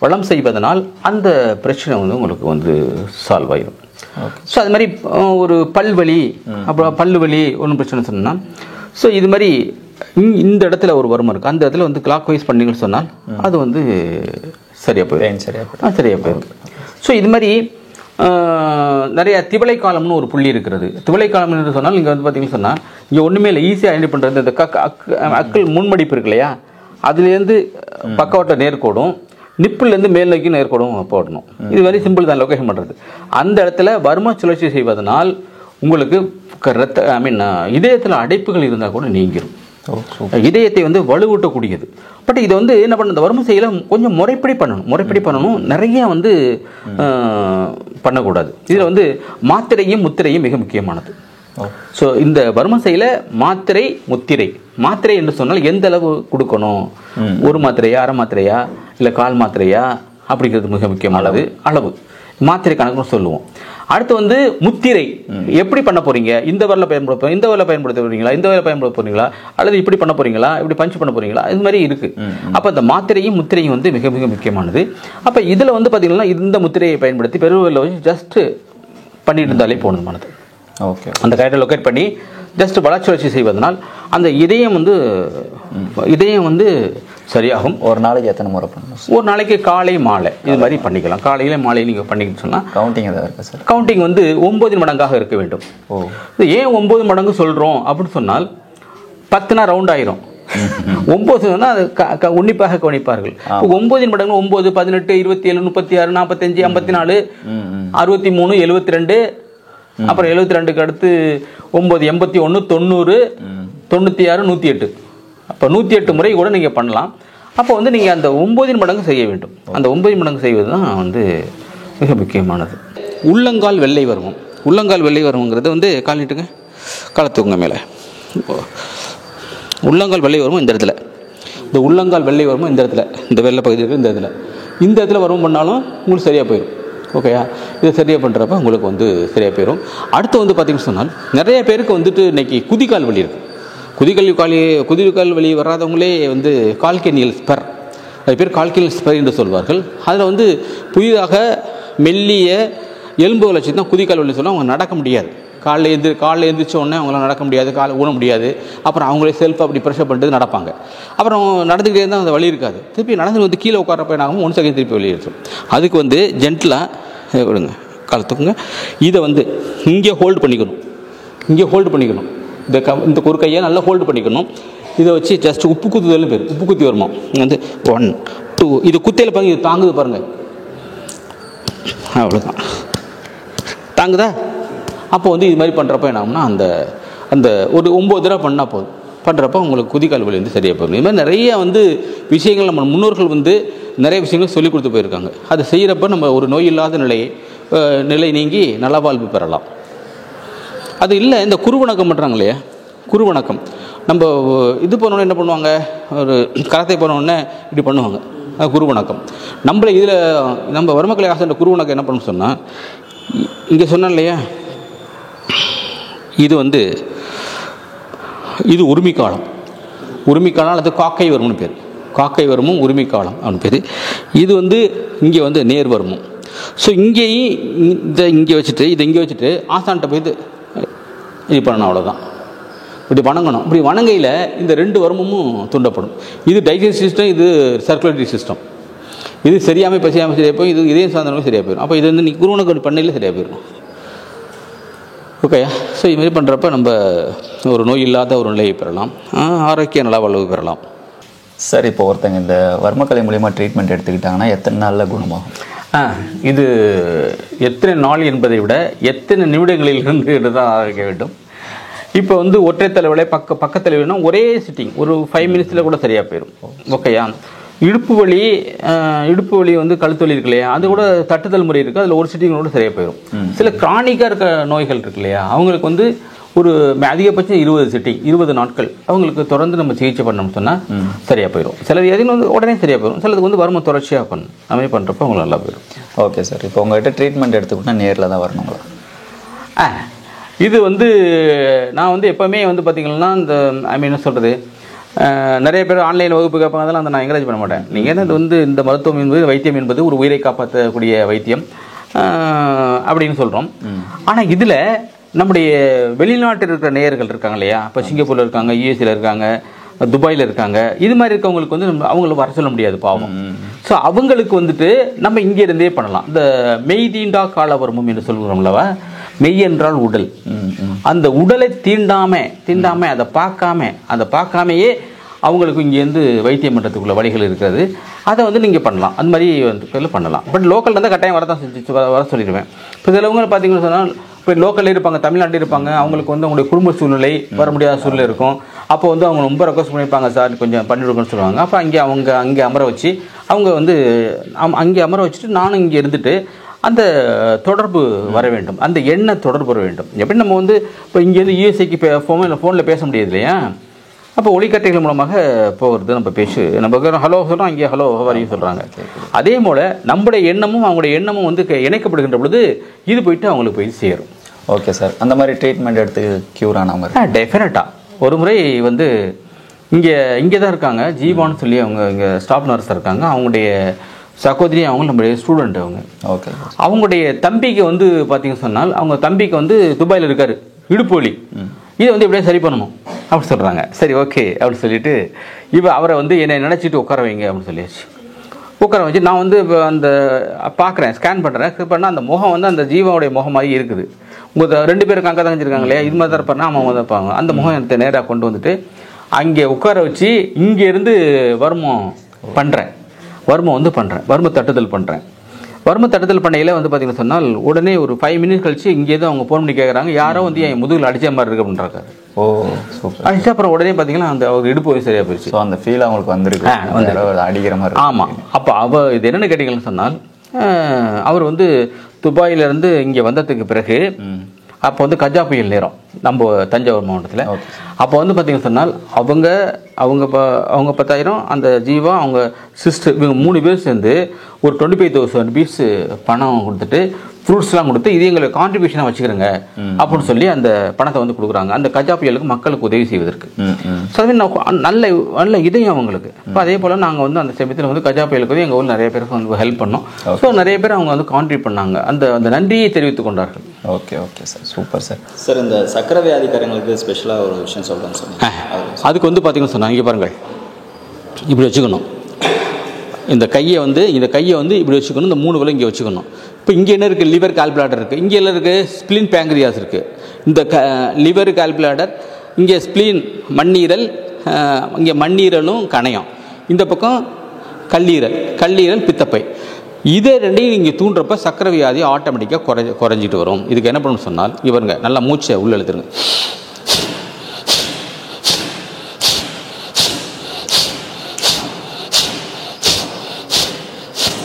வளம் செய்வதனால் அந்த பிரச்சனை உங்களுக்கு சால்வ் ஆயிடும். ஸோ அது மாதிரி ஒரு பல்வலி, அப்புறம் பல்லு வலி ஒன்றும் பிரச்சனை சொன்னால், ஸோ இது மாதிரி இந்த இடத்துல ஒரு வர்மம் இருக்குது, அந்த இடத்துல கிளாக் வைஸ் பண்ணிங்கன்னு சொன்னால் அது சரியாக போயிடும். சரியாக போயிடும். ஸோ இது மாதிரி நிறைய திவலை காலம்னு ஒரு புள்ளி இருக்கிறது. திவலை காலம் என்று சொன்னால் இங்கே பார்த்தீங்கன்னு சொன்னால் இங்கே ஒன்றுமே இல்லை, ஈஸியாக ஐடென்டி பண்ணுறது. இந்த அக்கள் முன்மடிப்பு இருக்கு இல்லையா, அதுலேருந்து பக்கவாட்ட நேர்கோடும், நிப்பிலேருந்து மேல் நோக்கி நேர்கோடும் போடணும். இது வெரி சிம்பிள் தான் லொக்கேஷன் பண்ணுறது. அந்த இடத்துல வர்ம சுழற்சி செய்வதனால் உங்களுக்கு இதயத்தில் அடைப்புகள் இருந்தால் கூட நீங்கிடும். இதயத்தை வலுவூட்டக்கூடியது. பட் இதை என்ன பண்ண, இந்த வர்ம செயலை கொஞ்சம் முறைப்படி பண்ணணும். நிறைய பண்ணக்கூடாது. இதில் மாத்திரையும் முத்திரையும் மிக முக்கியமானது. ஸோ இந்த வர்ம செயலை மாத்திரை என்று சொன்னால் எந்த அளவு கொடுக்கணும், ஒரு மாத்திரையா, அரை மாத்திரையா, இல்லை கால் மாத்திரையா அப்படிங்கிறது மிக முக்கியமானது. அளவு மாத்திரை கணக்குன்னு சொல்லுவோம். அடுத்து முத்திரை எப்படி பண்ண போறீங்க, இந்த வரல பயன்படுத்த போறீங்களா, அல்லது இப்படி பண்ண போறீங்களா, இப்படி பஞ்ச் பண்ண போறீங்களா, இது மாதிரி இருக்கு. அப்ப இந்த மாத்திரையும் முத்திரையும் மிக மிக முக்கியமானது. அப்ப இதுல பாத்தீங்கன்னா இந்த முத்திரையை பயன்படுத்தி பெருவிரல்ல வச்சு ஜஸ்ட் பண்ணிட்டு இருந்தாலே போதுமானது. ஓகே, அந்த கரெக்டாக லொக்கேட் பண்ணி ஜஸ்ட் வளச்சுழற்சி செய்வதனால் அந்த இதயம் சரியாகும். ஒரு நாளைக்கு எத்தனை முறை பண்ணணும்? ஒரு நாளைக்கு காலை மாலை இது மாதிரி பண்ணிக்கலாம். காலையில் மாலை நீங்கள் பண்ணிக்கிட்டு சொன்னால் கவுண்டிங் எதாவது இருக்கா சார்? கவுண்டிங் 9 மடங்காக இருக்க வேண்டும். ஏன் 9 மடங்கு சொல்கிறோம் அப்படின்னு சொன்னால் 10னா ரவுண்ட் ஆயிரும். 9 அது உன்னிப்பாக கவனிப்பார்கள். 9 மடங்கு 9, 18, 27, 36, 45, 54, 63, 72, அப்புறம் 72க்கு அடுத்து 9, 81, 90, 96, 108. அப்போ 108 முறை கூட நீங்கள் பண்ணலாம். அப்போ நீங்கள் அந்த 9 மடங்கு செய்ய வேண்டும். அந்த 9 மடங்கு செய்வது தான் மிக முக்கியமானது. உள்ளங்கால் வெள்ளை வருமம். உள்ளங்கால் வெள்ளை வருமங்கிறது கால் நீட்டுங்க, காலத்துவங்க மேலே. உள்ளங்கால் வெள்ளை வருமோ இந்த இடத்துல, இந்த உள்ளங்கால் வெள்ளை வருமோ இந்த இடத்துல, இந்த வெள்ளை பகுதி இருக்குது இந்த இடத்துல வருமம் பண்ணாலும் உங்களுக்கு சரியாக போயிடும். ஓகேயா, இதை சரியாக பண்ணுறப்ப உங்களுக்கு சரியாக போயிடும். அடுத்து பார்த்தீங்கன்னு சொன்னால் நிறைய பேருக்கு இன்னைக்கு குதிகால் வலி இருக்குது. குதிகால் வலி வராதவங்களே கால்கேனியல் ஸ்பர், அது பேர் கால்கேனியல் ஸ்பர் என்று சொல்வார்கள். அதில் புதிதாக மெல்லிய எலும்பு வளர்ச்சி தான் குதிகால் வலி சொன்னால் அவங்க நடக்க முடியாது. காலைல எழுந்திரிச்ச உடனே அவங்களாம் நடக்க முடியாது, காலை ஊன முடியாது. அப்புறம் அவங்களே செல்ஃப் அப்படி ப்ரெஷர் பண்ணிட்டு நடப்பாங்க. அப்புறம் நடந்துக்கிட்டே இருந்தால் அந்த வலி இருக்காது. திருப்பி நடந்து கீழே உட்காரப்ப என்னாகும், 1 செகண்ட் திருப்பி வலி இருக்கும். அதுக்கு ஜென்டலாக விடுங்க, காலத்துக்குங்க. இதை இங்கே ஹோல்டு பண்ணிக்கணும். இந்த ஒரு கையை நல்லா ஹோல்டு பண்ணிக்கணும். இதை வச்சு ஜஸ்ட் உப்பு குத்துதல்னு பேர். உப்பு குத்தி வருமா 1, 2, இது குத்தையில் பாருங்க, இது தாங்குது பாருங்க, அவ்வளோதான், தாங்குதா? அப்போ இது மாதிரி பண்ணுறப்ப என்ன ஆகும்னா அந்த ஒரு 9 தடவை பண்ணால் போதும். பண்ணுறப்ப உங்களுக்கு குதிகால் வலி சரியாக போகும். இது மாதிரி நிறைய விஷயங்கள் நம்ம முன்னோர்கள் நிறைய விஷயங்கள் சொல்லிக் கொடுத்து போயிருக்காங்க. அதை செய்கிறப்ப நம்ம ஒரு நோய் இல்லாத நிலை நீங்கி நலவாழ்வு பெறலாம். அது இல்லை, இந்த குருவணக்கம் பண்ணுறாங்க இல்லையா, குருவணக்கம் நம்ம இது போனோடனே என்ன பண்ணுவாங்க, ஒரு கரத்தை போனோடனே இப்படி பண்ணுவாங்க, குருவணக்கம். நம்ம வர்மக்கலை ஆசன குருவணக்கம் என்ன பண்ணணும்னு சொன்னால், இங்கே சொன்னேன் இல்லையா, இது உரிமைக்காலம் அல்லது காக்கை வரும்னு பேர். காக்கை வருமும் உரிமைக்காலம் அவனு பேர். இது இங்கே நேர் வருமும். ஸோ இங்கேயும் இங்கே வச்சுட்டு இதை இங்கே வச்சுட்டு ஆசான்கிட்ட போய் இது பண்ணணும், அவ்வளோதான். இப்படி வணங்கணும். இப்படி வணங்கையில் இந்த 2 வருமமும் தூண்டப்படும். இது டைஜஸ்ட் சிஸ்டம், இது சர்க்குலேட்டரி சிஸ்டம். இது சரியாமல் பசியாமல் சரியாக போய், இது இதே சாதனமும் சரியாக போயிடும். அப்போ இது வந்து நீ குருவனுக்கு பண்ணையில் சரியாக போயிடும். ஓகேயா? ஸோ இதுமாதிரி பண்ணுறப்ப நம்ம ஒரு நோய் இல்லாத ஒரு நிலையை பெறலாம், ஆரோக்கிய நல வாழ்வு பெறலாம். சார், இப்போ ஒருத்தங்க இந்த வர்மக்கலை மூலிமா ட்ரீட்மெண்ட் எடுத்துக்கிட்டாங்கன்னா எத்தனை நாளில் குணமாகும்? இது எத்தனை நாள் என்பதை விட எத்தனை நிமிடங்களிலிருந்து என்று தான் ஆரம்பிக்க வேண்டும். இப்போ வந்து ஒற்றை தலைவலை பக்கத்தில் வேணும், ஒரே சிட்டிங் ஒரு 5 மினிட்ஸில் கூட சரியாக போயிடும். ஓகேயா? இடுப்பு வலி வந்து கழுத்து வலி இருக்கு இல்லையா, அது கூட தட்டுதல் முறை இருக்குது, அதில் ஒரு சிட்டிங் கூட சரியாக போயிடும். சில கிரானிக்காக இருக்க நோய்கள் இருக்கு இல்லையா, அவங்களுக்கு வந்து ஒரு அதிகபட்சம் 20 சிட்டிங் 20 நாட்கள் அவங்களுக்கு தொடர்ந்து நம்ம சிகிச்சை பண்ணோம்னு சொன்னால் சரியாக போயிடும். சிலது எதுவும் வந்து உடனே சரியாக போயிடும், சிலதுக்கு வந்து வரும தொடர்ச்சியாக பண்ணணும். அது மாதிரி பண்ணுறப்ப அவங்களுக்கு நல்லா போயிடும். ஓகே சார், இப்போ உங்கள்கிட்ட ட்ரீட்மெண்ட் எடுத்துக்கிட்டால் நேரில் தான் வரணுங்களா? இது வந்து நான் வந்து எப்போவுமே வந்து பார்த்திங்கன்னா இந்த என்ன சொல்கிறது, நிறைய பேர் ஆன்லைன் வகுப்பு கேட்பாங்க, அதெல்லாம் நான் என்கரேஜ் பண்ண மாட்டேன். நீங்கள் இது வந்து இந்த மருத்துவம் என்பது வைத்தியம் என்பது ஒரு உயிரை காப்பாற்றக்கூடிய வைத்தியம் அப்படின்னு சொல்கிறோம். ஆனால் இதில் நம்முடைய வெளிநாட்டில் இருக்கிற நேயர்கள் இருக்காங்க இல்லையா, இப்போ சிங்கப்பூரில் இருக்காங்க, யூஎஸ்ஏல இருக்காங்க, துபாயில் இருக்காங்க, இது மாதிரி இருக்கவங்களுக்கு வந்து அவங்களுக்கு வர சொல்ல முடியாது பாவம். ஸோ அவங்களுக்கு வந்துட்டு நம்ம இங்கேருந்தே பண்ணலாம். இந்த மெய்தீண்டா காலவர்மம் என்று சொல்கிறோம்லவா, மெய் என்றால் உடல். அந்த உடலை தீண்டாம அதை பார்க்காமையே அவங்களுக்கு இங்கேருந்து வைத்தியம் பண்ணுறதுக்குள்ள வழிகள் இருக்கிறது. அதை வந்து நீங்கள் பண்ணலாம், அந்த மாதிரி வந்து பண்ணலாம். பட் லோக்கலில் இருந்தால் கட்டாயம் வர சொல்லிடுவேன். இப்போ சிலவங்க பார்த்தீங்கன்னு சொன்னால் இப்போ லோக்கலில் இருப்பாங்க, தமிழ்நாட்டில் இருப்பாங்க, அவங்களுக்கு வந்து அவங்களுடைய குடும்ப சூழ்நிலை வர முடியாத சூழ்நிலை இருக்கும். அப்போ வந்து அவங்க ரொம்ப ரெக்வஸ்ட் பண்ணியிருப்பாங்க, சார் கொஞ்சம் பண்ணிவிடுங்கன்னு சொல்லுவாங்க. அப்போ அங்கே அமர வச்சு அவங்க வந்து அங்கே அமர வச்சுட்டு நானும் இங்கே இருந்துட்டு அந்த தொடர்பு வர வேண்டும், அந்த எண்ண தொடர்பு வர வேண்டும். எப்படி நம்ம வந்து இப்போ இங்கேருந்து யூஎஸ்ஏக்கு ஃபோனில் பேச முடியாது இல்லையா, அப்போ ஒளிக்கட்டைகள் மூலமாக போகிறது. நம்ம ஹலோ சொல்கிறோம், அங்கே ஹலோ வரையும் சொல்கிறாங்க. அதே போல் நம்முடைய எண்ணமும் அவங்களுடைய எண்ணமும் வந்து இணைக்கப்படுகின்ற பொழுது இது போயிட்டு அவங்களுக்கு போய் சேரும். ஓகே சார், அந்த மாதிரி ட்ரீட்மெண்ட் எடுத்து க்யூர் ஆன மாதிரி டெஃபினட்டாக. ஒரு முறை வந்து இங்கே தான் இருக்காங்க, ஜீவான்னு சொல்லி அவங்க இங்கே ஸ்டாஃப் நர்ஸ் இருக்காங்க, அவங்களுடைய சகோதரி, அவங்க நம்மளுடைய ஸ்டூடெண்ட். அவங்க ஓகே, அவங்களுடைய தம்பிக்கு வந்து பார்த்தீங்கன்னு சொன்னால் அவங்க தம்பிக்கு வந்து துபாயில் இருக்கார், இடுப்பு வலி, இதை வந்து எப்படியே சரி பண்ணணும் அப்படி சொல்கிறாங்க. சரி ஓகே அப்படின்னு சொல்லிட்டு அவரை வந்து என்னை நினச்சிட்டு உட்கார வைங்க அப்படின்னு சொல்லியாச்சு. உட்கார வச்சு நான் வந்து இப்போ அந்த பார்க்குறேன், ஸ்கேன் பண்ணால் அந்த முகம் வந்து அந்த ஜீவாவுடைய முகம் மாதிரி இருக்குது. உங்கள் 2 பேருக்கு அங்கே தான் வச்சுருக்காங்க இல்லையா, இது மாதிரி தான் இருப்பாருன்னா அவங்க தான் இருப்பாங்க. அந்த முகம் எனக்கு நேராக கொண்டு வந்துட்டு அங்கே உட்கார வச்சு இங்கேருந்து வருமம் பண்ணுறேன், வரும தட்டுதல் பண்ணுறேன். வரும தட்டுதல் பண்ணையில் வந்து பார்த்தீங்கன்னு சொன்னால் உடனே ஒரு 5 மினிட்ஸ் கழிச்சு இங்கே தான் அவங்க ஃபோன் பண்ணி கேட்குறாங்க, யாரோ வந்து என் முதுகில் அடித்த மாதிரி இருக்கு அப்படின்றாங்க. ஓ சூப்பர். அடிச்சா அப்புறம் உடனே பார்த்தீங்கன்னா அந்த அவர் இடுப்பு வயசு சரியாக போயிடுச்சு. ஸோ அந்த ஃபீல் அவங்களுக்கு வந்துருக்கு, அடிக்கிற மாதிரி. ஆமாம். அப்போ இது என்னென்னு கேட்டிங்கன்னு சொன்னால் அவர் வந்து துபாயிலேருந்து இங்கே வந்ததுக்கு பிறகு அப்போ வந்து கஜா புயல் நேரம் நம்ம தஞ்சாவூர் மாவட்டத்தில். அப்போ வந்து பார்த்திங்கன்னு சொன்னால் அவங்க 10,000, அந்த ஜீவா அவங்க சிஸ்டர், இவங்க 3 பேர் சேர்ந்து ஒரு 25,000 rupees பணம் கொடுத்துட்டு ஃப்ரூட்ஸ்லாம் கொடுத்து இது எங்களுக்கு கான்ட்ரிபியூஷனாக வச்சுக்கிறேங்க அப்படின்னு சொல்லி அந்த பணத்தை வந்து கொடுக்குறாங்க அந்த கஜா புயலுக்கு மக்களுக்கு உதவி செய்வதற்கு. ஸோ அது நல்ல இதயம் அவங்களுக்கு. இப்போ அதே போல் நாங்கள் வந்து அந்த சமயத்தில் வந்து கஜா புயலுக்கு வந்து எங்கள் ஊரில் நிறைய பேருக்கு வந்து ஹெல்ப் பண்ணோம். ஸோ நிறைய பேர் அவங்க வந்து கான்ட்ரிபியூட் பண்ணாங்க, அந்த நன்றியை தெரிவித்துக் கொண்டார்கள். Okay sir, super sir. Sir, இந்த சக்கரை வியாதிக்காரங்களுக்கு ஸ்பெஷலாக ஒரு விஷயம் சொல்கிறேன் சார். அதுக்கு வந்து பார்த்தீங்கன்னு சொன்னால் இங்கே பாருங்கள், இப்படி வச்சுக்கணும். இந்த கையை வந்து இப்படி வச்சுக்கணும், இந்த 3 விரலும் இங்கே வச்சுக்கணும். இப்போ இங்கே என்ன இருக்குது, லிவர் கால்பிளாடர் இருக்குது, இங்கே எல்லாம் இருக்குது ஸ்பிளின் பேங்க்ரியாஸ் இருக்குது. இந்த லிவர் கால்பிளாடர், இங்கே ஸ்பிளின் மண்ணீரல், இங்கே மண்ணீரலும் கணையம், இந்த பக்கம் கல்லீரல் பித்தப்பை. இதே 2ஐயும் இங்கே தூண்டுறப்ப சக்கரை வியாதி ஆட்டோமேட்டிக்காக குறைஞ்சிட்டு வரும். இதுக்கு என்ன பண்ணணும்னு சொன்னால் இவருங்க நல்லா மூச்சை உள்ள எழுத்துருங்க.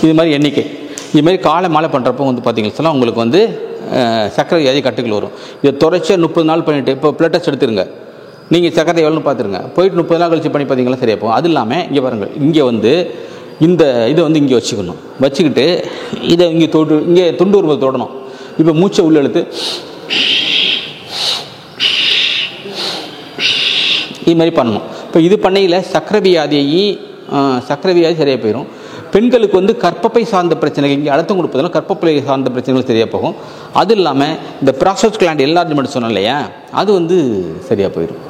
இது மாதிரி எண்ணிக்கை, இது மாதிரி காலை மாலை பண்ணுறப்போ வந்து பார்த்தீங்கன்னு சொன்னால் உங்களுக்கு வந்து சக்கரை வியாதி கட்டுகள் வரும். இதை தொடர்ச்சியாக 30 நாள் பண்ணிவிட்டு இப்போ பிளட் டெஸ்ட் எடுத்துருங்க, நீங்கள் சக்கரை எவ்வளோன்னு பார்த்துருங்க, போயிட்டு 30 நாள் கழிச்சு பண்ணி பார்த்தீங்கன்னா சரியாக போகும். அது இல்லாமல் இங்கே பாருங்கள், இங்கே வந்து இதை வந்து இங்கே வச்சுக்கிட்டு இதை இங்கே துண்டு உருவத்தை தொடணும். இப்போ மூச்சை உள்ள எழுத்து இது மாதிரி பண்ணணும். இப்போ இது பண்ணையில் சக்கரை வியாதி சரியாக போயிடும். பெண்களுக்கு வந்து கர்ப்பப்பை சார்ந்த பிரச்சனைகள், இங்கே அழுத்தம் கொடுப்பதனால கர்ப்பப்பை சார்ந்த பிரச்சனைகள் சரியாக போகும். அது இல்லாமல் இந்த ப்ராஸ்டேட் கிளாண்ட் என்லார்ஜ்மெண்ட் சொன்னோம் இல்லையா, அது வந்து சரியாக போயிடும்.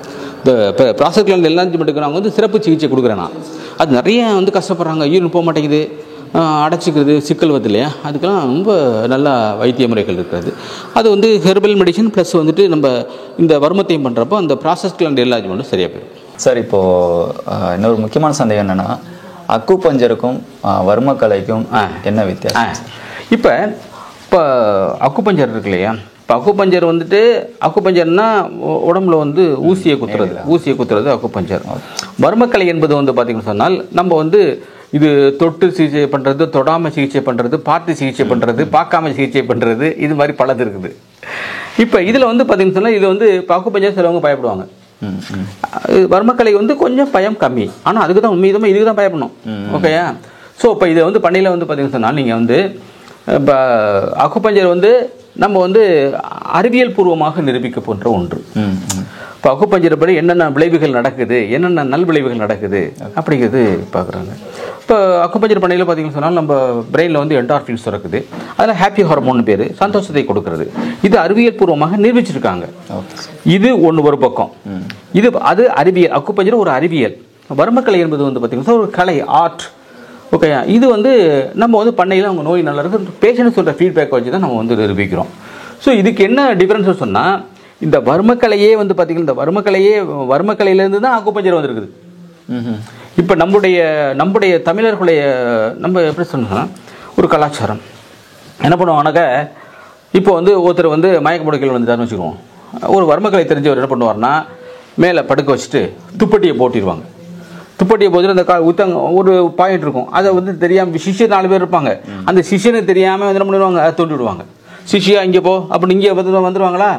இந்த ப்ராஸ்டேட் கிளாண்ட் என்லார்ஜ்மெண்ட்டுக்கு நாங்கள் வந்து சிறப்பு சிகிச்சை கொடுக்குறேன். நான் அது நிறைய வந்து கஷ்டப்படுறாங்க, யூரின் போக மாட்டேங்குது, அடைச்சிக்கிறது, சிக்கல் வருது இல்லையா, அதுக்கெல்லாம் ரொம்ப நல்ல வைத்திய முறைகள் இருக்கிறது. அது வந்து ஹெர்பல் மெடிசன் ப்ளஸ் வந்துட்டு நம்ம இந்த வருமத்தையும் பண்ணுறப்போ அந்த ப்ராசஸ் கிளாண்ட் என்லார்ஜ்மெண்ட் சரியாக போயிடும். சார், இப்போது இன்னொரு முக்கியமான சந்தேகம் என்னென்னா, அக்குபஞ்சருக்கும் வர்மக்கலைக்கும் என்ன வித்தியாசம்? இப்போ அக்குபஞ்சர் இருக்கு இல்லையா, இப்போ அக்குபஞ்சர் வந்துட்டு அக்குபஞ்சர்னா உடம்புல வந்து ஊசியை குத்துறது அக்குபஞ்சர். வர்மக்கலை என்பது வந்து பார்த்திங்கன்னு சொன்னால் நம்ம வந்து இது தொட்டு சிகிச்சை பண்ணுறது, தொடாமல் சிகிச்சை பண்ணுறது, பார்த்து சிகிச்சை பண்ணுறது, பார்க்காம சிகிச்சை பண்ணுறது, இது மாதிரி பலது இருக்குது. இப்போ இதில் வந்து பார்த்திங்கன்னு சொன்னால் இது வந்து இப்போ அக்குபஞ்சர் சிலவங்க பயப்படுவாங்க. வர்மக்கலை வந்து கொஞ்சம் பயம் கம்மி, ஆனால் அதுக்கு தான் உண்மையுமே இதுக்கு தான் பயப்படணும். ஓகேயா? ஸோ இப்போ இதை வந்து பண்ணையில் வந்து பார்த்திங்கன்னு சொன்னால் நீங்கள் வந்து இப்போ அக்குபஞ்சர் வந்து நம்ம வந்து அறிவியல் பூர்வமாக நிரூபிக்கப்படுற ஒன்று. இப்போ அக்குபஞ்சர் படி என்னென்ன விளைவுகள் நடக்குது, என்னென்ன நல்விளைவுகள் நடக்குது அப்படிங்கிறது பார்க்குறாங்க. இப்போ அக்குபஞ்சர் பண்ணையில் பார்த்திங்கன்னு சொன்னால் நம்ம பிரெயினில் வந்து என்டார்ஃபின்ஸ் சுரக்குது, அதில் ஹாப்பி ஹார்மோன் பேர், சந்தோஷத்தை கொடுக்கறது. இது அறிவியல் பூர்வமாக நிரூபிச்சிருக்காங்க. இது ஒன்று ஒரு பக்கம். அது அறிவியல். அக்குபஞ்சர் ஒரு அறிவியல். வர்மக்கலை என்பது வந்து பார்த்திங்கன்னா ஒரு கலை, ஆர்ட். ஓகேயா? இது வந்து நம்ம வந்து பண்ணையில் அவங்க நோய் நல்லா இருக்குது பேஷண்ட் சொல்கிற ஃபீட்பேக் வச்சு தான் நம்ம வந்து நிரூபிக்கிறோம். ஸோ இதுக்கு என்ன டிஃப்ரென்ஸ் சொன்னால், இந்த வர்மக்கலையே வந்து பார்த்திங்கன்னா இந்த வர்மக்கலையிலேருந்து தான் அக்குபஞ்சர் வந்துருக்குது. இப்போ நம்முடைய தமிழர்களுடைய நம்ம எப்படி சொன்னோம்னா ஒரு கலாச்சாரம் என்ன பண்ணுவாங்கனாக்கா, இப்போ வந்து ஒருத்தர் வந்து மயக்க முடுக்கையில் வந்துட்டாருன்னு வச்சுக்குவோம். ஒரு வர்மக்கலை தெரிஞ்சவர் என்ன பண்ணுவார்னா, மேலே படுக்க வச்சுட்டு துப்பட்டியை போட்டிடுவாங்க. துப்பட்டியை போட்டு அந்த ஒரு பாயிண்ட் இருக்கும், அதை வந்து தெரியாமல் சிஷியர் 4 பேர் இருப்பாங்க, அந்த சிஷியனுக்கு தெரியாமல் வந்து என்ன பண்ணிடுவாங்க, அதை தோண்டி விடுவாங்க. சிஷியா இங்கே போ அப்படி இங்கே வந்துடுவாங்களா,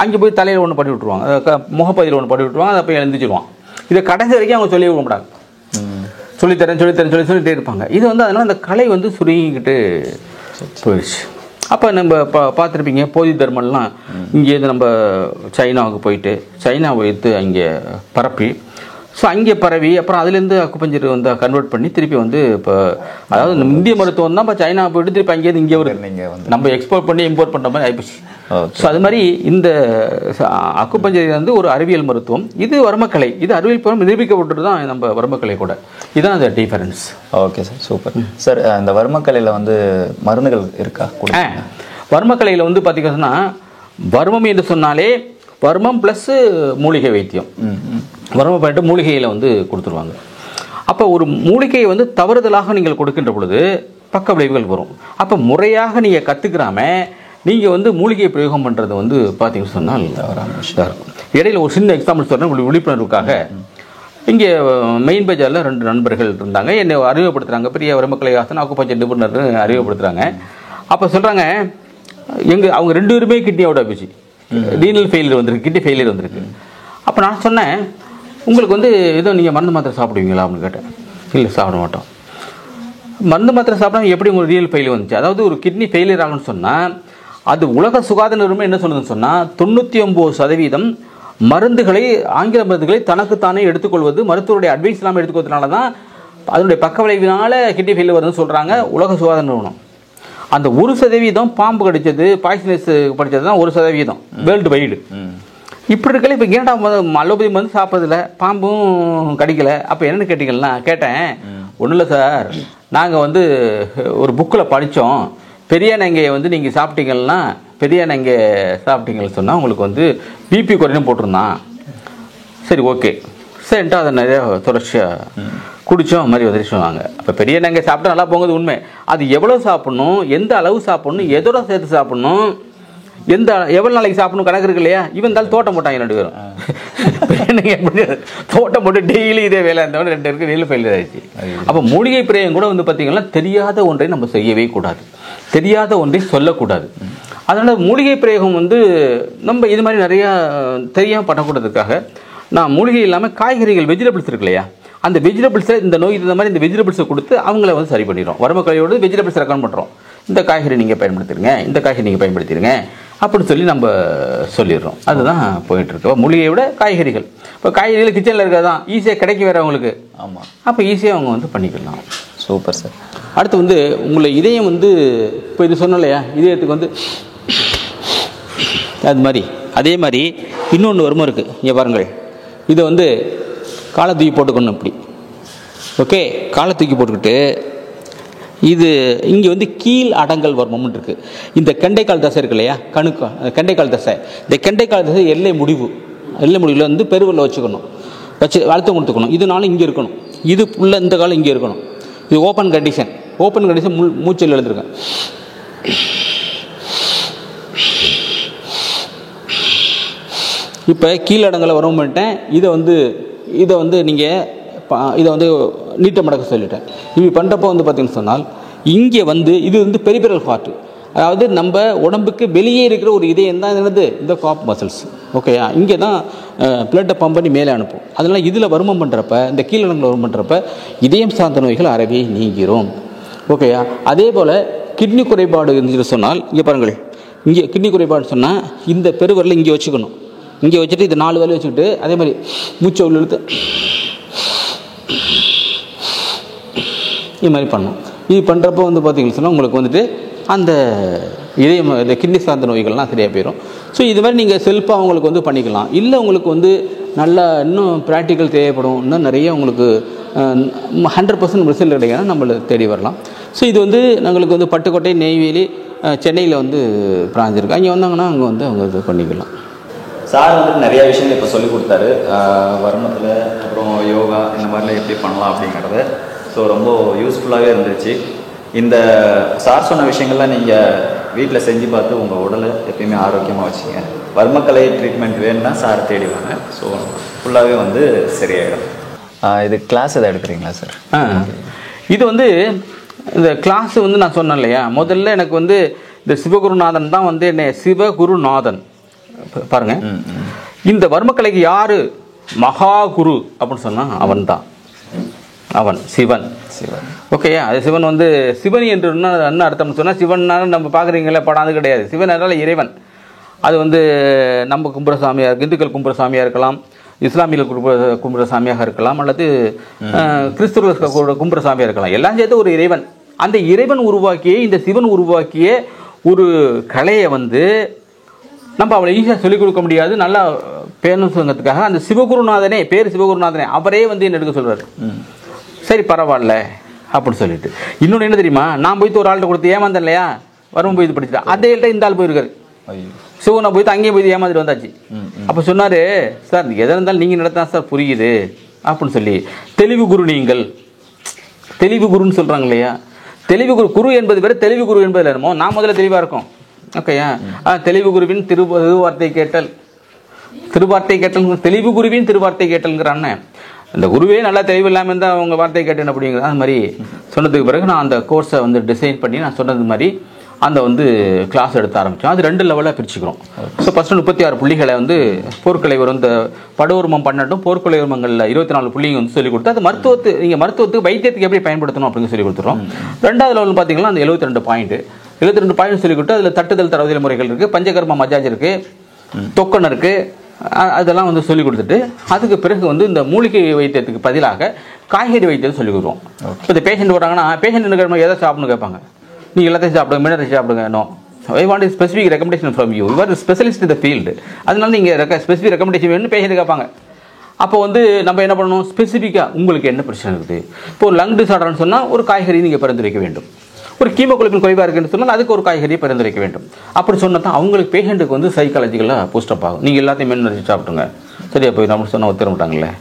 அங்கே போய் தலையில் ஒன்று பண்ணி விட்டுருவாங்க, முகப்பதியில் ஒன்று பண்ணி விட்டுருவாங்க, அதை போய் எழுந்திச்சிடுவான். இதை கடைசி வரைக்கும் அவங்க சொல்லி விட மாட்டாங்க, சொல்லித்தரேன் இருப்பாங்க. இது வந்து அதனால் அந்த கலை வந்து சுருங்கிக்கிட்டு போயிடுச்சு. அப்போ நம்ம பார்த்துருப்பீங்க போதி தர்மம்லாம் இங்கேருந்து நம்ம சைனாவுக்கு போயிட்டு சைனாவை எடுத்து அங்கே பரப்பி, ஸோ அங்கே பரவி அப்புறம் அதுலேருந்து அக்குபஞ்சர் வந்து கன்வெர்ட் பண்ணி திருப்பி வந்து இப்போ அதாவது இந்திய மருத்துவம் தான் இப்போ சைனா போய்ட்டு திருப்பி அங்கேருந்து இங்கே ஒரு நீங்கள் வந்து நம்ம எக்ஸ்போர்ட் பண்ணி இம்போர்ட் பண்ணுற மாதிரி ஆயிடுச்சு. ஸோ அது மாதிரி இந்த அக்குபஞ்சர் வந்து ஒரு அறிவியல் மருத்துவம், இது வர்மக்கலை, இது அறிவியல் பூர்வம் நிரூபிக்கப்பட்டு தான் நம்ம வர்மக்கலை கூட. இதுதான் அந்த difference. Okay sir, super sir. இந்த வர்மக்கலையில் வந்து மருந்துகள் இருக்கா? வர்மக்கலையில் வந்து பார்த்திங்கன்னா வர்மம் என்று சொன்னாலே வர்மம் ப்ளஸ் மூலிகை வைத்தியம். வர்மம் பண்ணிட்டு மூலிகையில் வந்து கொடுத்துருவாங்க. அப்போ ஒரு மூலிகையை வந்து தவறுதலாக நீங்கள் கொடுக்கின்ற பொழுது பக்க விளைவுகள் வரும். அப்போ முறையாக நீங்கள் கற்றுக்கிறாம நீங்கள் வந்து மூலிகை பிரயோகம் பண்ணுறது வந்து பார்த்தீங்கன்னு சொன்னால் இருக்கும். இடையில ஒரு சின்ன எக்ஸாம்பிள் சொல்கிறேன் விழிப்புணர்வுக்காக. இங்கே மெயின் பஜாரில் 2 நண்பர்கள் இருந்தாங்க, என்னை அறிமுகப்படுத்துகிறாங்க, பெரிய வர்மக்கலை ஆசன் அக்குபஞ்சர் நிபுணர் அறிமுகப்படுத்துகிறாங்க. அப்போ சொல்கிறாங்க அவங்க 2 பேருமே கிட்னியோட போச்சு, ரீனல் ஃபெயிலியர் வந்திருக்கு, கிட்னி ஃபெயிலியர் வந்திருக்கு. அப்போ நான் சொன்னேன், உங்களுக்கு வந்து ஏதோ நீங்கள் மருந்து மாத்திரை சாப்பிடுவீங்களா அப்படின்னு கேட்டேன். இல்லை சாப்பிட மாட்டோம். மருந்து மாத்திரை சாப்பிடாம எப்படி உங்களுக்கு ரீனல் ஃபெயிலியர் வந்துச்சு? அதாவது ஒரு கிட்னி ஃபெயிலியர் ஆகுன்னு சொன்னால் அது உலக சுகாதார நிறுவனம் என்ன சொல்லுதுன்னு சொன்னால் 99% மருந்துகளை, ஆங்கில மருந்துகளை தனக்குத்தானே எடுத்துக்கொள்வது, மருத்துவருடைய அட்வைஸ் இல்லாமல் எடுத்துக்கொள்வதனால தான் அதனுடைய பக்க விளைவினால் கிட்னி ஃபெயிலியர் வருதுன்னு சொல்கிறாங்க உலக சுகாதார நிறுவனம். அந்த 1% பாம்பு கடிச்சது, பாய்சனஸ் படித்தது தான் 1% வேர்ல்டு வைடு. இப்படி இருக்கல இப்போ ஏன்டா அலோபதி மருந்து சாப்பிட்றதில்ல, பாம்பும் கடிக்கலை, அப்போ என்னென்னு கேட்டிங்கன்னா கேட்டேன். ஒன்றும் இல்லை சார், நாங்கள் வந்து ஒரு புக்கில் படித்தோம், பெரியானங்கையை வந்து நீங்கள் சாப்பிட்டீங்கன்னா சாப்பிட்டீங்கன்னு சொன்னால் உங்களுக்கு வந்து பிபி குறையும் போட்டிருந்தான். சரி ஓகே சரின்ட்டு அதை நிறையா தொடர்ச்சியாக குடித்தோம், மாதிரி வந்துட்டு சொன்னாங்க. அப்போ பெரிய நங்கை சாப்பிட்டா நல்லா போகுது உண்மை. அது எவ்வளோ சாப்பிட்ணும், எந்த அளவு சாப்பிட்ணும், எதோட சேர்த்து சாப்பிட்ணும், எவ்வளோ நாளைக்கு சாப்பிடணும் கணக்கு இருக்கு இல்லையா. இவன் இருந்தாலும் தோட்டம் போட்டாங்க 2 பேரும். எப்படி தோட்டம் போட்டு டெய்லி இதே வேலை இருந்தவங்க 2 பேருக்கு வெளியில் ஃபெயிலியர் ஆயிடுச்சு. அப்போ மூலிகை பிரயோகம் கூட வந்து பார்த்திங்கன்னா தெரியாத ஒன்றை நம்ம செய்யவே கூடாது, தெரியாத ஒன்றை சொல்லக்கூடாது. அதனால் மூலிகை பிரயோகம் வந்து நம்ம இது மாதிரி நிறையா தெரியாமல் பண்ணக்கூடாதுக்காக நான் மூலிகை இல்லாமல் காய்கறிகள், வெஜிடபிள்ஸ் இருக்கு இல்லையா, அந்த வெஜிடபிள்ஸில் இந்த நோய் இந்த மாதிரி இந்த வெஜிடபிள்ஸை கொடுத்து அவங்கள வந்து சரி பண்ணிடுறோம். வர்மக்கலையோடு வெஜிடபிள்ஸ் ரெக்கமெண்ட் பண்ணுறோம். இந்த காய்கறி நீங்கள் பயன்படுத்திடுங்க, இந்த காய்கறி நீங்கள் பயன்படுத்திடுங்க அப்படின்னு சொல்லி நம்ம சொல்லிடுறோம். அதுதான் போயிட்டுருக்கு. மூலிகையை விட காய்கறிகள், இப்போ காய்கறிகள் கிச்சனில் இருக்கிறது தான் ஈஸியாக கிடைக்க வேறு அவங்களுக்கு. ஆமாம், அப்போ ஈஸியாக அவங்க வந்து பண்ணிக்கலாம். Super sir. அடுத்து வந்து உங்களை இதயம் வந்து இப்போ இது சொன்னோம் இல்லையா, இதயத்துக்கு வந்து அது மாதிரி அதே மாதிரி இன்னொன்று வருமம் இருக்குது. இங்கே பாருங்கள், இதை வந்து காலை தூக்கி போட்டுக்கணும் இப்படி. ஓகே, காலை தூக்கி போட்டுக்கிட்டு இது இங்கே வந்து கீழ் அடங்கல் வர்மம்னு இருக்குது. இந்த கெண்டைக்கால் தசை இருக்கு இல்லையா, கெண்டைக்கால் தசை, இந்த கெண்டைக்கால் தசை எல்லை முடிவில் வந்து பெருவில் வச்சுக்கணும், வச்சு அழுத்தம் கொடுத்துக்கணும். இதனால இங்கே இருக்கணும், இது உள்ள இந்த காலம் இங்கே இருக்கணும். இது ஓப்பன் கண்டிஷன் மூச்சில் எழுந்திருக்கேன். இப்போ கீழடங்களை வர பண்ணிட்டேன். இதை வந்து நீங்கள் இதை வந்து நீட்ட மடக்க சொல்லிட்டேன். இப்படி பண்ணுறப்போ வந்து பார்த்தீங்கன்னு சொன்னால் இங்கே வந்து இது வந்து பெரிபெரல் ஹார்ட், அதாவது நம்ம உடம்புக்கு வெளியே இருக்கிற ஒரு இதயம் தான் என்னது, இந்த காப் மசில்ஸ். ஓகேயா, இங்கே தான் பிளட்டை பம்ப் பண்ணி மேலே அனுப்பும். அதனால் இதில் வருமம் பண்ணுறப்ப, இந்த கீழடங்களை வருமம் பண்ணுறப்ப இதயம் சார்ந்த நோய்கள் அறவே நீங்கிறோம். ஓகேயா, அதே போல் கிட்னி குறைபாடு இருந்துச்சு சொன்னால் இங்கே பாருங்கள், இங்கே கிட்னி குறைபாடு சொன்னால் இந்த பெருவரில் இங்கே வச்சுக்கணும். இங்கே வச்சுட்டு இது 4 வேலை வச்சுக்கிட்டு அதே மாதிரி மூச்சை உள்ள இழுத்து இது மாதிரி பண்ணணும். இது பண்ணுறப்போ வந்து பார்த்தீங்கன்னு சொன்னால் உங்களுக்கு வந்துட்டு அந்த இதயம் இந்த கிட்னி சார்ந்த நோய்கள்லாம் சரியாக போயிடும். ஸோ இது மாதிரி நீங்கள் செல்ஃபாக உங்களுக்கு வந்து பண்ணிக்கலாம். இல்லை உங்களுக்கு வந்து நல்லா இன்னும் ப்ராக்டிக்கல் தேவைப்படும், இன்னும் நிறைய உங்களுக்கு 100% ரிசல்ட் கிடைக்குன்னா நம்மளை தேடி வரலாம். ஸோ இது வந்து நம்மளுக்கு வந்து பட்டுக்கோட்டை, நெய்வேலி, சென்னையில் வந்து பிரான்ச் இருக்குது. அங்கே வந்தாங்கன்னா அங்கே வந்து அவங்க இது பண்ணிக்கலாம். சார் வந்து நிறைய விஷயங்கள் இப்போ சொல்லி கொடுத்தாரு, வருமத்தில், அப்புறம் யோகா இந்த மாதிரிலாம் எப்படி பண்ணலாம் அப்படிங்கிறது. ஸோ ரொம்ப யூஸ்ஃபுல்லாகவே இருந்துச்சு. இந்த சார் சொன்ன விஷயங்கள்லாம் நீங்கள் வீட்டில் செஞ்சு பார்த்து உங்கள் உடலை எப்பயுமே ஆரோக்கியமாக வச்சுங்க. வர்மக்கலை ட்ரீட்மெண்ட் வேணும்னா சார் தேடிவாங்க. ஸோ ஃபுல்லாகவே வந்து சரியாயிடும். இது கிளாஸ் எதாவது எடுக்கிறீங்களா சார்? இது வந்து இந்த கிளாஸ் வந்து நான் சொன்னேன் இல்லையா, முதல்ல எனக்கு வந்து இந்த சிவகுருநாதன் தான் வந்து என்ன சிவகுருநாதன் பாருங்க. இந்த வர்மக்கலைக்கு யாரு மகா குரு அப்படின்னு சொன்னா அவன் தான், அவன் சிவன். ஓகேயா, அது சிவன் வந்து சிவன் என்று என்ன அர்த்தம்னு சொன்னால், சிவன்னால நம்ம பார்க்குறீங்களே படம் அது கிடையாது. சிவன் என்றால் இறைவன். அது வந்து நம்ம கும்புற சாமியாக இருக்கு, இந்துக்கள் கும்புற சாமியாக இருக்கலாம், இஸ்லாமியர்கள் கும்புற சாமியாக இருக்கலாம், அல்லது கிறிஸ்துவர்கள் கும்புற சாமியாக இருக்கலாம். எல்லாம் சேர்த்து ஒரு இறைவன். அந்த இறைவன் உருவாக்கிய, இந்த சிவன் உருவாக்கிய ஒரு கலையை வந்து நம்ம அவளை ஈஸியாக சொல்லிக் கொடுக்க முடியாது. நல்லா பேணும் சொல்லுறதுக்காக அந்த சிவகுருநாதனே, பேர் சிவகுருநாதனே, அவரே வந்து என்ன எடுக்க சொல்கிறார். சரி பரவாயில்ல அப்படின்னு சொல்லிட்டு. இன்னொன்று என்ன தெரியுமா, நான் போய்த்து ஒரு ஆள்கிட்ட கொடுத்து ஏமாந்தேன் இல்லையா, வரும் போய் இது படிச்சுட்டா, அதே இந்த ஆள் போயிருக்காரு. சிவனை போய்த்து அங்கேயும் போய் ஏமாந்துட்டு வந்தாச்சு. அப்போ சொன்னார், சார் எதாக இருந்தாலும் நீங்கள் நடத்தினா சார் புரியுது அப்படின்னு சொல்லி, தெளிவு குரு நீங்கள், தெளிவு குருன்னு சொல்கிறாங்க இல்லையா. தெளிவு குரு என்பது வேறு, தெளிவு குரு என்பது என்னமோ. நான் முதல்ல தெளிவாக இருக்கும். ஓகேயா, தெளிவு குருவின் திருவார்த்தை கேட்டல், தெளிவு குருவின் திருவார்த்தை கேட்டல்ங்கிறான்னு. அந்த குருவே நல்லா தெளிவு இல்லாமல் இருந்தால் அவங்க வார்த்தை கேட்டேன் அப்படிங்கிறது. அது மாதிரி சொன்னதுக்கு பிறகு நான் அந்த கோர்ஸை வந்து டிசைன் பண்ணி நான் சொன்னது மாதிரி அந்த வந்து கிளாஸ் எடுத்து ஆரம்பித்தோம். அது 2 லெவலாக பிரிச்சுக்கிறோம். ஸோ ஃபஸ்ட்டு 36 புள்ளிகளை வந்து போர்க்கலை வரும், இந்த படோர்மம் 12, போர்க்கலை உருமங்களில் 24 புள்ளிங்க வந்து சொல்லிக் கொடுத்து, அது மருத்துவத்துக்கு வைத்தியத்துக்கு எப்படி பயன்படுத்தணும் அப்படின்னு சொல்லி கொடுத்துறோம். 2வது லெவல் பார்த்தீங்கன்னா அந்த 72 பாயிண்ட் சொல்லி கொடுத்து, அதில் தட்டுதல் தரவுதல் முறைகள் இருக்குது, பஞ்சகர்ம மஜாஜ் இருக்குது, தொக்கன் இருக்குது, அதெல்லாம் வந்து சொல்லிக் கொடுத்துட்டு அதுக்கு பிறகு வந்து இந்த மூலிகை வைத்தியத்துக்கு பதிலாக காய்கறி வைத்தியம் சொல்லிக் கொடுக்குறோம். இப்போ இந்த பேஷண்ட் வராங்கன்னா, பேஷண்ட் என்ன எதை சாப்பிட்ணுன்னு கேட்பாங்க. நீங்கள் எல்லாத்தையும் சாப்பிடுங்க, மினரல் சாப்பிடுங்க. No, I want specific recommendation from you, you are specialist in the field. அதனால நீங்கள் ஸ்பெசிஃபிக் ரெக்கமெண்டேஷன் வேணும்னு பேஷண்ட் கேட்பாங்க. அப்போ வந்து நம்ம என்ன பண்ணணும், ஸ்பெசிஃபிக்காக உங்களுக்கு என்ன பிரச்சனை இருக்குது. இப்போ ஒரு லங் டிசார்டர்னு சொன்னால் ஒரு காய்கறி நீங்கள் பரிந்துரைக்க வேண்டும். ஒரு கீமோகுளோபின் குறைவாக இருக்குன்னு சொன்னால் அதுக்கு ஒரு காய்கறியை பரிந்துரைக்க வேண்டும். அப்படி சொன்னால் தான் அவங்களுக்கு பேஷண்ட்டுக்கு வந்து சைக்காலஜிக்கலாக பூஸ்டப் ஆகும். நீங்கள் எல்லாத்தையும் மென்னு சாப்பிட்டுங்க, சரியா போய் நம்ம சொன்னால் ஒத்துற மாட்டாங்களே.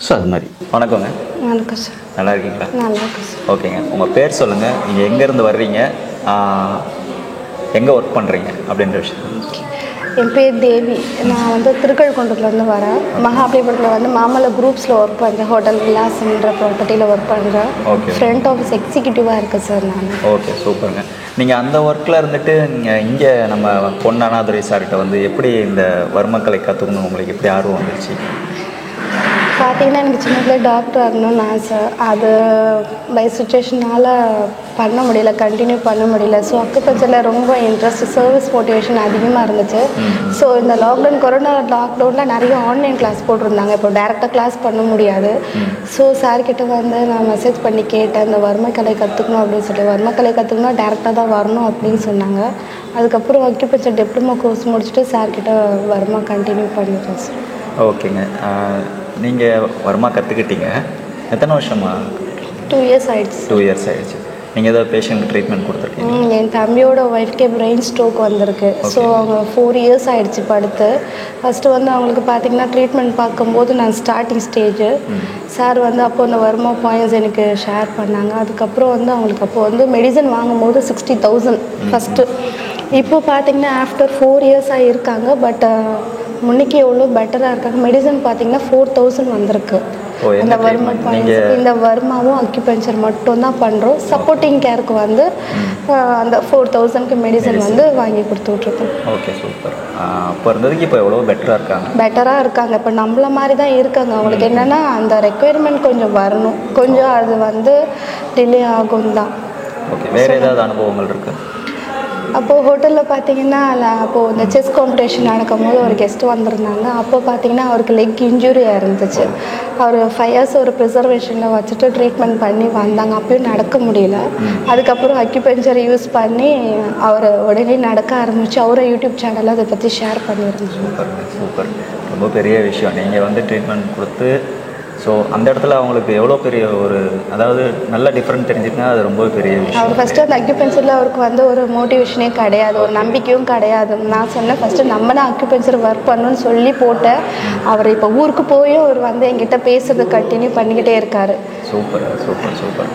ஸோ அது மாதிரி. வணக்கங்க. வணக்கம் சார். நல்லா இருக்கீங்களா? நல்லா இருக்கு சார். ஓகேங்க, உங்கள் பேர் சொல்லுங்கள், நீங்கள் எங்கேருந்து வர்றீங்க, எங்கே ஒர்க் பண்ணுறீங்க அப்படின்ற விஷயம். என் பேர் தேவி. நான் வந்து திருக்கழுக்குன்றத்துலேருந்து வரேன். மகாபலிபுரத்தில் வந்து மாமல்ல குரூப்ஸில் ஒர்க் பண்ணுறேன். ஹோட்டல் விலாஸ்ன்ற ப்ராப்பர்ட்டியில் ஒர்க் பண்ணுறேன். ஓகே. ஃப்ரண்ட் ஆஃபீஸ் எக்ஸிக்யூட்டிவாக இருக்கேன் சார் நான். ஓகே, சூப்பருங்க. நீங்கள் அந்த ஒர்க்கில் இருந்துட்டு நீங்கள் இங்கே நம்ம பொன்னானாதுரை சார்கிட்ட வந்து எப்படி இந்த வர்மக்கலை கற்றுக்கணும், உங்களுக்கு எப்படி ஆர்வம் வந்துச்சு? பார்த்தீங்கன்னா எனக்கு சின்ன பிள்ளை டாக்டர் ஆகணும்னு ஆசை. அது பை சுச்சுவேஷனால் பண்ண முடியல, கண்டினியூ பண்ண முடியல. ஸோ அக்குபஞ்சரில் ரொம்ப இன்ட்ரெஸ்ட், சர்வீஸ் மோட்டிவேஷன் அதிகமாக இருந்துச்சு. ஸோ இந்த கொரோனா லாக்டவுனில் நிறைய ஆன்லைன் கிளாஸ் போட்டிருந்தாங்க. இப்போ டேரெக்டாக கிளாஸ் பண்ண முடியாது. ஸோ சார்கிட்ட வந்து நான் மெசேஜ் பண்ணி கேட்டேன், இந்த வர்மக்கலை கற்றுக்கணும் அப்படின்னு சொல்லி. வர்மக்கலை கற்றுக்கணும்னா டேரெக்டாக தான் வரணும் அப்படின்னு சொன்னாங்க. அதுக்கப்புறம் அக்யூபஞ்சர் டிப்ளமோ கோர்ஸ் முடிச்சுட்டு சார்கிட்ட வர்மா கண்டினியூ பண்ணிட்டேன் சார். ஓகேங்க. நீங்கள் வர்மா கற்றுக்கிட்டீங்க, எத்தனை வருஷமா? 2 இயர்ஸ் ஆயிடுச்சு. 2 இயர்ஸ் ஆயிடுச்சு. நீங்கள் ஏதாவது பேஷண்ட்டுக்கு ட்ரீட்மெண்ட் கொடுத்துருக்கீங்க? என் தம்பியோட ஒய்ஃப்கே பிரெயின் ஸ்ட்ரோக் வந்திருக்கு. ஸோ அவங்க 4 இயர்ஸ் ஆகிடுச்சு படுத்து. ஃபஸ்ட்டு வந்து அவங்களுக்கு பார்த்திங்கன்னா ட்ரீட்மெண்ட் பார்க்கும்போது நான் ஸ்டார்டிங் ஸ்டேஜு. சார் வந்து அப்போது அந்த வர்மா பாயிண்ட்ஸ் எனக்கு ஷேர் பண்ணாங்க. அதுக்கப்புறம் வந்து அவங்களுக்கு அப்போது வந்து மெடிசன் வாங்கும்போது 60,000 ஃபஸ்ட்டு. இப்போ பார்த்திங்கன்னா ஆஃப்டர் 4 இயர்ஸாக இருக்காங்க. பட் முன்னைக்கு எவ்வளோ பெட்டராக இருக்காங்க. மெடிசன் பார்த்திங்கன்னா 4,000 வந்திருக்கு. இந்த வர்மா பாயிண்ட்ஸ், இந்த வர்மாவும் அக்யூபஞ்சர் மட்டும் தான் பண்ணுறோம். சப்போர்ட்டிங் கேருக்கு வந்து அந்த 4,000க்கு மெடிசன் வந்து வாங்கி கொடுத்துட்ருக்கோம். Okay, super. அப்போ இருந்ததுக்கு இப்போ எவ்வளோ பெட்டராக இருக்காங்க. இப்போ நம்மள மாதிரி தான் இருக்காங்க. அவங்களுக்கு என்னென்னா அந்த ரெக்குயர்மெண்ட் கொஞ்சம் வரணும், கொஞ்சம் அது வந்து டிலே ஆகும் தான். ஓகே, வேறு ஏதாவது அனுபவங்கள் இருக்குது? அப்போது ஹோட்டலில் பார்த்தீங்கன்னா அப்போது இந்த செஸ் காம்படிஷன் நடக்கும்போது ஒரு கெஸ்ட்டு வந்திருந்தாங்க. அப்போ பார்த்தீங்கன்னா அவருக்கு லெக் இன்ஜுரியாக இருந்துச்சு. அவர் 5 இயர்ஸ் ஒரு ப்ரிசர்வேஷனில் வச்சுட்டு ட்ரீட்மெண்ட் பண்ணி வந்தாங்க. அப்பயும் நடக்க முடியல. அதுக்கப்புறம் அக்யூபஞ்சர் யூஸ் பண்ணி அவர் உடனே நடக்க ஆரம்பிச்சு அவரை யூடியூப் சேனலில் அதை பற்றி ஷேர் பண்ணியிருந்தாங்க. சூப்பர் சூப்பர், ரொம்ப பெரிய விஷயம். நீங்கள் வந்து ட்ரீட்மெண்ட் கொடுத்து ஸோ அந்த இடத்துல அவங்களுக்கு எவ்வளோ பெரிய ஒரு, அதாவது நல்ல டிஃப்ரெண்ட் தெரிஞ்சுட்டுனா அது ரொம்ப பெரிய விஷயம். அவர் ஃபஸ்ட்டு அந்த அக்யூபஞ்சரில் அவருக்கு வந்து ஒரு மோட்டிவேஷனே கிடையாது, ஒரு நம்பிக்கையும் கிடையாது. நான் சொன்னேன் ஃபஸ்ட்டு நம்ம தான் அக்யூபஞ்சர் ஒர்க் பண்ணணும்னு சொல்லி போட்டேன். அவர் இப்போ ஊருக்கு போய் அவர் வந்து என்கிட்ட பேசுறது கண்டினியூ பண்ணிக்கிட்டே இருக்கார். Super super super.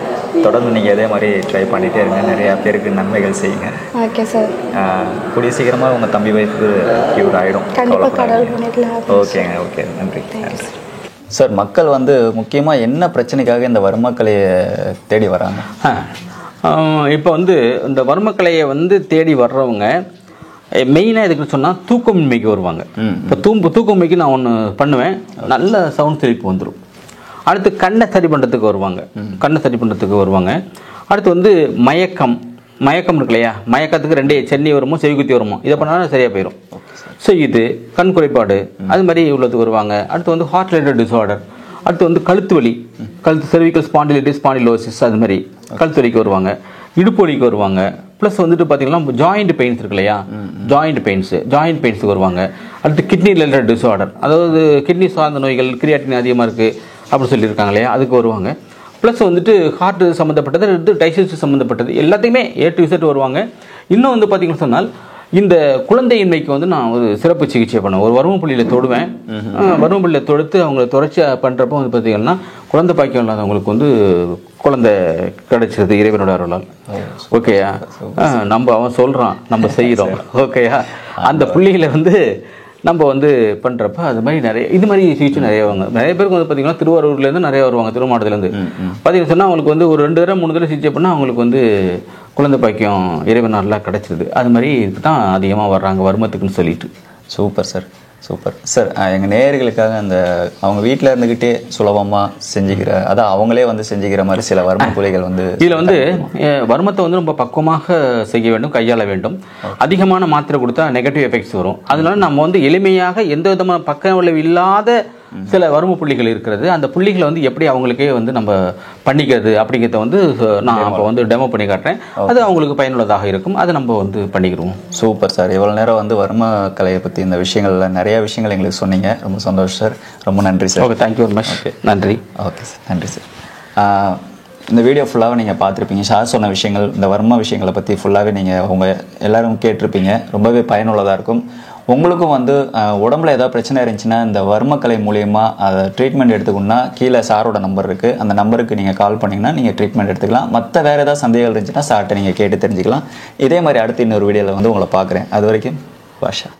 தொடர்ந்து நீங்கள் அதே மாதிரி ட்ரை பண்ணிகிட்டே இருங்க, நிறையா பேருக்கு நன்மைகள் செய்யுங்க. Okay sir. கூடிய சீக்கிரமாக உங்கள் தம்பி வைஃபுக்கு க்யூர் ஆகிடும். கண்டிப்பாக கடவுள் பண்ணிக்கலாம். ஓகேங்க, ஓகே, நன்றி. சார், மக்கள் வந்து முக்கியமாக என்ன பிரச்சனைக்காக இந்த வர்மக்கலையை தேடி வராங்க? இப்போ வந்து இந்த வர்மக்கலையை வந்து தேடி வர்றவங்க மெயினாக எதுக்குன்னு சொன்னால் தூக்கமின்மைக்கு வருவாங்க. இப்போ தூக்கமின்மைக்கு நான் ஒன்று பண்ணுவேன், நல்ல சவுண்ட் செழிப்பு வந்துடும். அடுத்து கண்ணை சரி பண்ணுறதுக்கு வருவாங்க. அடுத்து வந்து மயக்கம் இருக்கு இல்லையா, மயக்கத்துக்கு 2 சென்னி வருமோ செவிக்குத்தி வருமோ, இதை பண்ணாலும் சரியாக போயிடும். ஸோ இது கண் குறைபாடு அது மாதிரி இவ்வளோத்துக்கு வருவாங்க. அடுத்து வந்து ஹார்ட் ரிலேட்டட் டிஸார்டர், அடுத்து வந்து கழுத்து வலி, செர்விக்கல் ஸ்பாண்டிலோசிஸ் அது மாதிரி கழுத்து வலிக்கு வருவாங்க. இடுப்பு வலிக்கு வருவாங்க. ப்ளஸ் வந்துட்டு பார்த்தீங்கன்னா ஜாயிண்ட் பெயின்ஸ் இருக்கு இல்லையா, ஜாயிண்ட் பெயின்ஸுக்கு வருவாங்க. அடுத்து கிட்னி ரிலேட்டட் டிஸார்டர், அதாவது கிட்னி சார்ந்த நோய்கள், கிரியாட்டின் அதிகமாக இருக்குது அப்படின்னு சொல்லியிருக்காங்க இல்லையா, அதுக்கு வருவாங்க. ப்ளஸ் வந்துட்டு ஹார்ட் சம்மந்தப்பட்டது, அடுத்து டைஜஸ்டிவ் சம்மந்தப்பட்டது, எல்லாத்தையுமே A to Z வருவாங்க. இன்னும் வந்து பார்த்தீங்கன்னு சொன்னால் இந்த குழந்தையின்மைக்கு வந்து நான் ஒரு சிறப்பு சிகிச்சை பண்ணுவேன். ஒரு வறுமப்புள்ளியில் தொடுவேன். வறுமப்புள்ளியில் தொடுத்து அவங்கள தொடர்ச்சியாக பண்ணுறப்போ வந்து பார்த்திங்கன்னா குழந்தை பாக்கியம் இல்லாதவங்களுக்கு வந்து குழந்தை கிடைச்சது இறைவனோட அருளால். ஓகேயா, நம்ம அவன் சொல்கிறான், நம்ம செய்கிறோம். ஓகேயா, அந்த புள்ளிகளை வந்து நம்ம வந்து பண்ணுறப்ப அது மாதிரி நிறைய இது மாதிரி சிகிச்சை நிறைய வருவாங்க. நிறைய பேருக்கு வந்து பார்த்திங்கன்னா திருவாரூர்லேருந்து நிறைய வருவாங்க, திருமாவட்டத்துலேருந்து. பார்த்தீங்கன்னா சொன்னால் அவங்களுக்கு வந்து ஒரு 2 தடவை 3 தடவை சிகிச்சை பண்ணால் அவங்களுக்கு வந்து குழந்தை பாக்கியம் இறைவன் நல்லா கிடச்சிது. அது மாதிரி தான் அதிகமாக வர்றாங்க வர்மத்துக்குன்னு சொல்லிட்டு. Super sir, super sir. எங்கள் நேயர்களுக்காக அந்த அவங்க வீட்டில் இருந்துக்கிட்டே சுலபமாக செஞ்சுக்கிற, அதான் அவங்களே வந்து செஞ்சுக்கிற மாதிரி சில வர்ம புலிகள் வந்து இதில் வந்து வர்மத்தை வந்து ரொம்ப பக்குவமாக செய்ய வேண்டும், கையாள வேண்டும். அதிகமான மாத்திரை கொடுத்தா நெகட்டிவ் எஃபெக்ட்ஸ் வரும். அதனால நம்ம வந்து எளிமையாக எந்த விதமான பக்க விளைவு இல்லாத சில வர்ம புள்ளிகள் இருக்கிறது. அந்த புள்ளிகளை வந்து எப்படி அவங்களுக்கே வந்து நம்ம பண்ணிக்கிறது அப்படிங்கிறத வந்து நான் இப்போ வந்து டெமோ பண்ணி காட்டுறேன். அது அவங்களுக்கு பயனுள்ளதாக இருக்கும். அதை நம்ம வந்து பண்ணிக்கிறோம். Super sir. இவ்வளோ நேரம் வந்து வர்ம கலையை பற்றி இந்த விஷயங்களில் நிறைய விஷயங்கள் எங்களுக்கு சொன்னீங்க. ரொம்ப சந்தோஷம் சார். ரொம்ப நன்றி sir. Okay, thank you very much. Okay, நன்றி. ஓகே சார், நன்றி சார். இந்த வீடியோ ஃபுல்லாகவே நீங்கள் பார்த்துருப்பீங்க. சார் சொன்ன விஷயங்கள், இந்த வர்ம விஷயங்களை பற்றி ஃபுல்லாகவே நீங்கள் உங்கள் எல்லோரும் கேட்டிருப்பீங்க. ரொம்பவே பயனுள்ளதாக இருக்கும். உங்களுக்கும் வந்து உடம்புல ஏதாவது பிரச்சனை இருந்துச்சுன்னா இந்த வர்மக்கலை மூலயமா அதை ட்ரீட்மெண்ட் எடுத்துக்கணும்னா கீழே சாரோட நம்பர் இருக்குது. அந்த நம்பருக்கு நீங்கள் கால் பண்ணிங்கன்னா நீங்கள் ட்ரீட்மெண்ட் எடுத்துக்கலாம். மற்ற வேறு ஏதாவது சந்தேகங்கள் இருந்துச்சுன்னா சார்கிட்ட நீங்கள் கேட்டு தெரிஞ்சுக்கலாம். இதே மாதிரி அடுத்து இன்னொரு வீடியோவில் வந்து உங்களை பார்க்குறேன். அது வரைக்கும் பாஷா.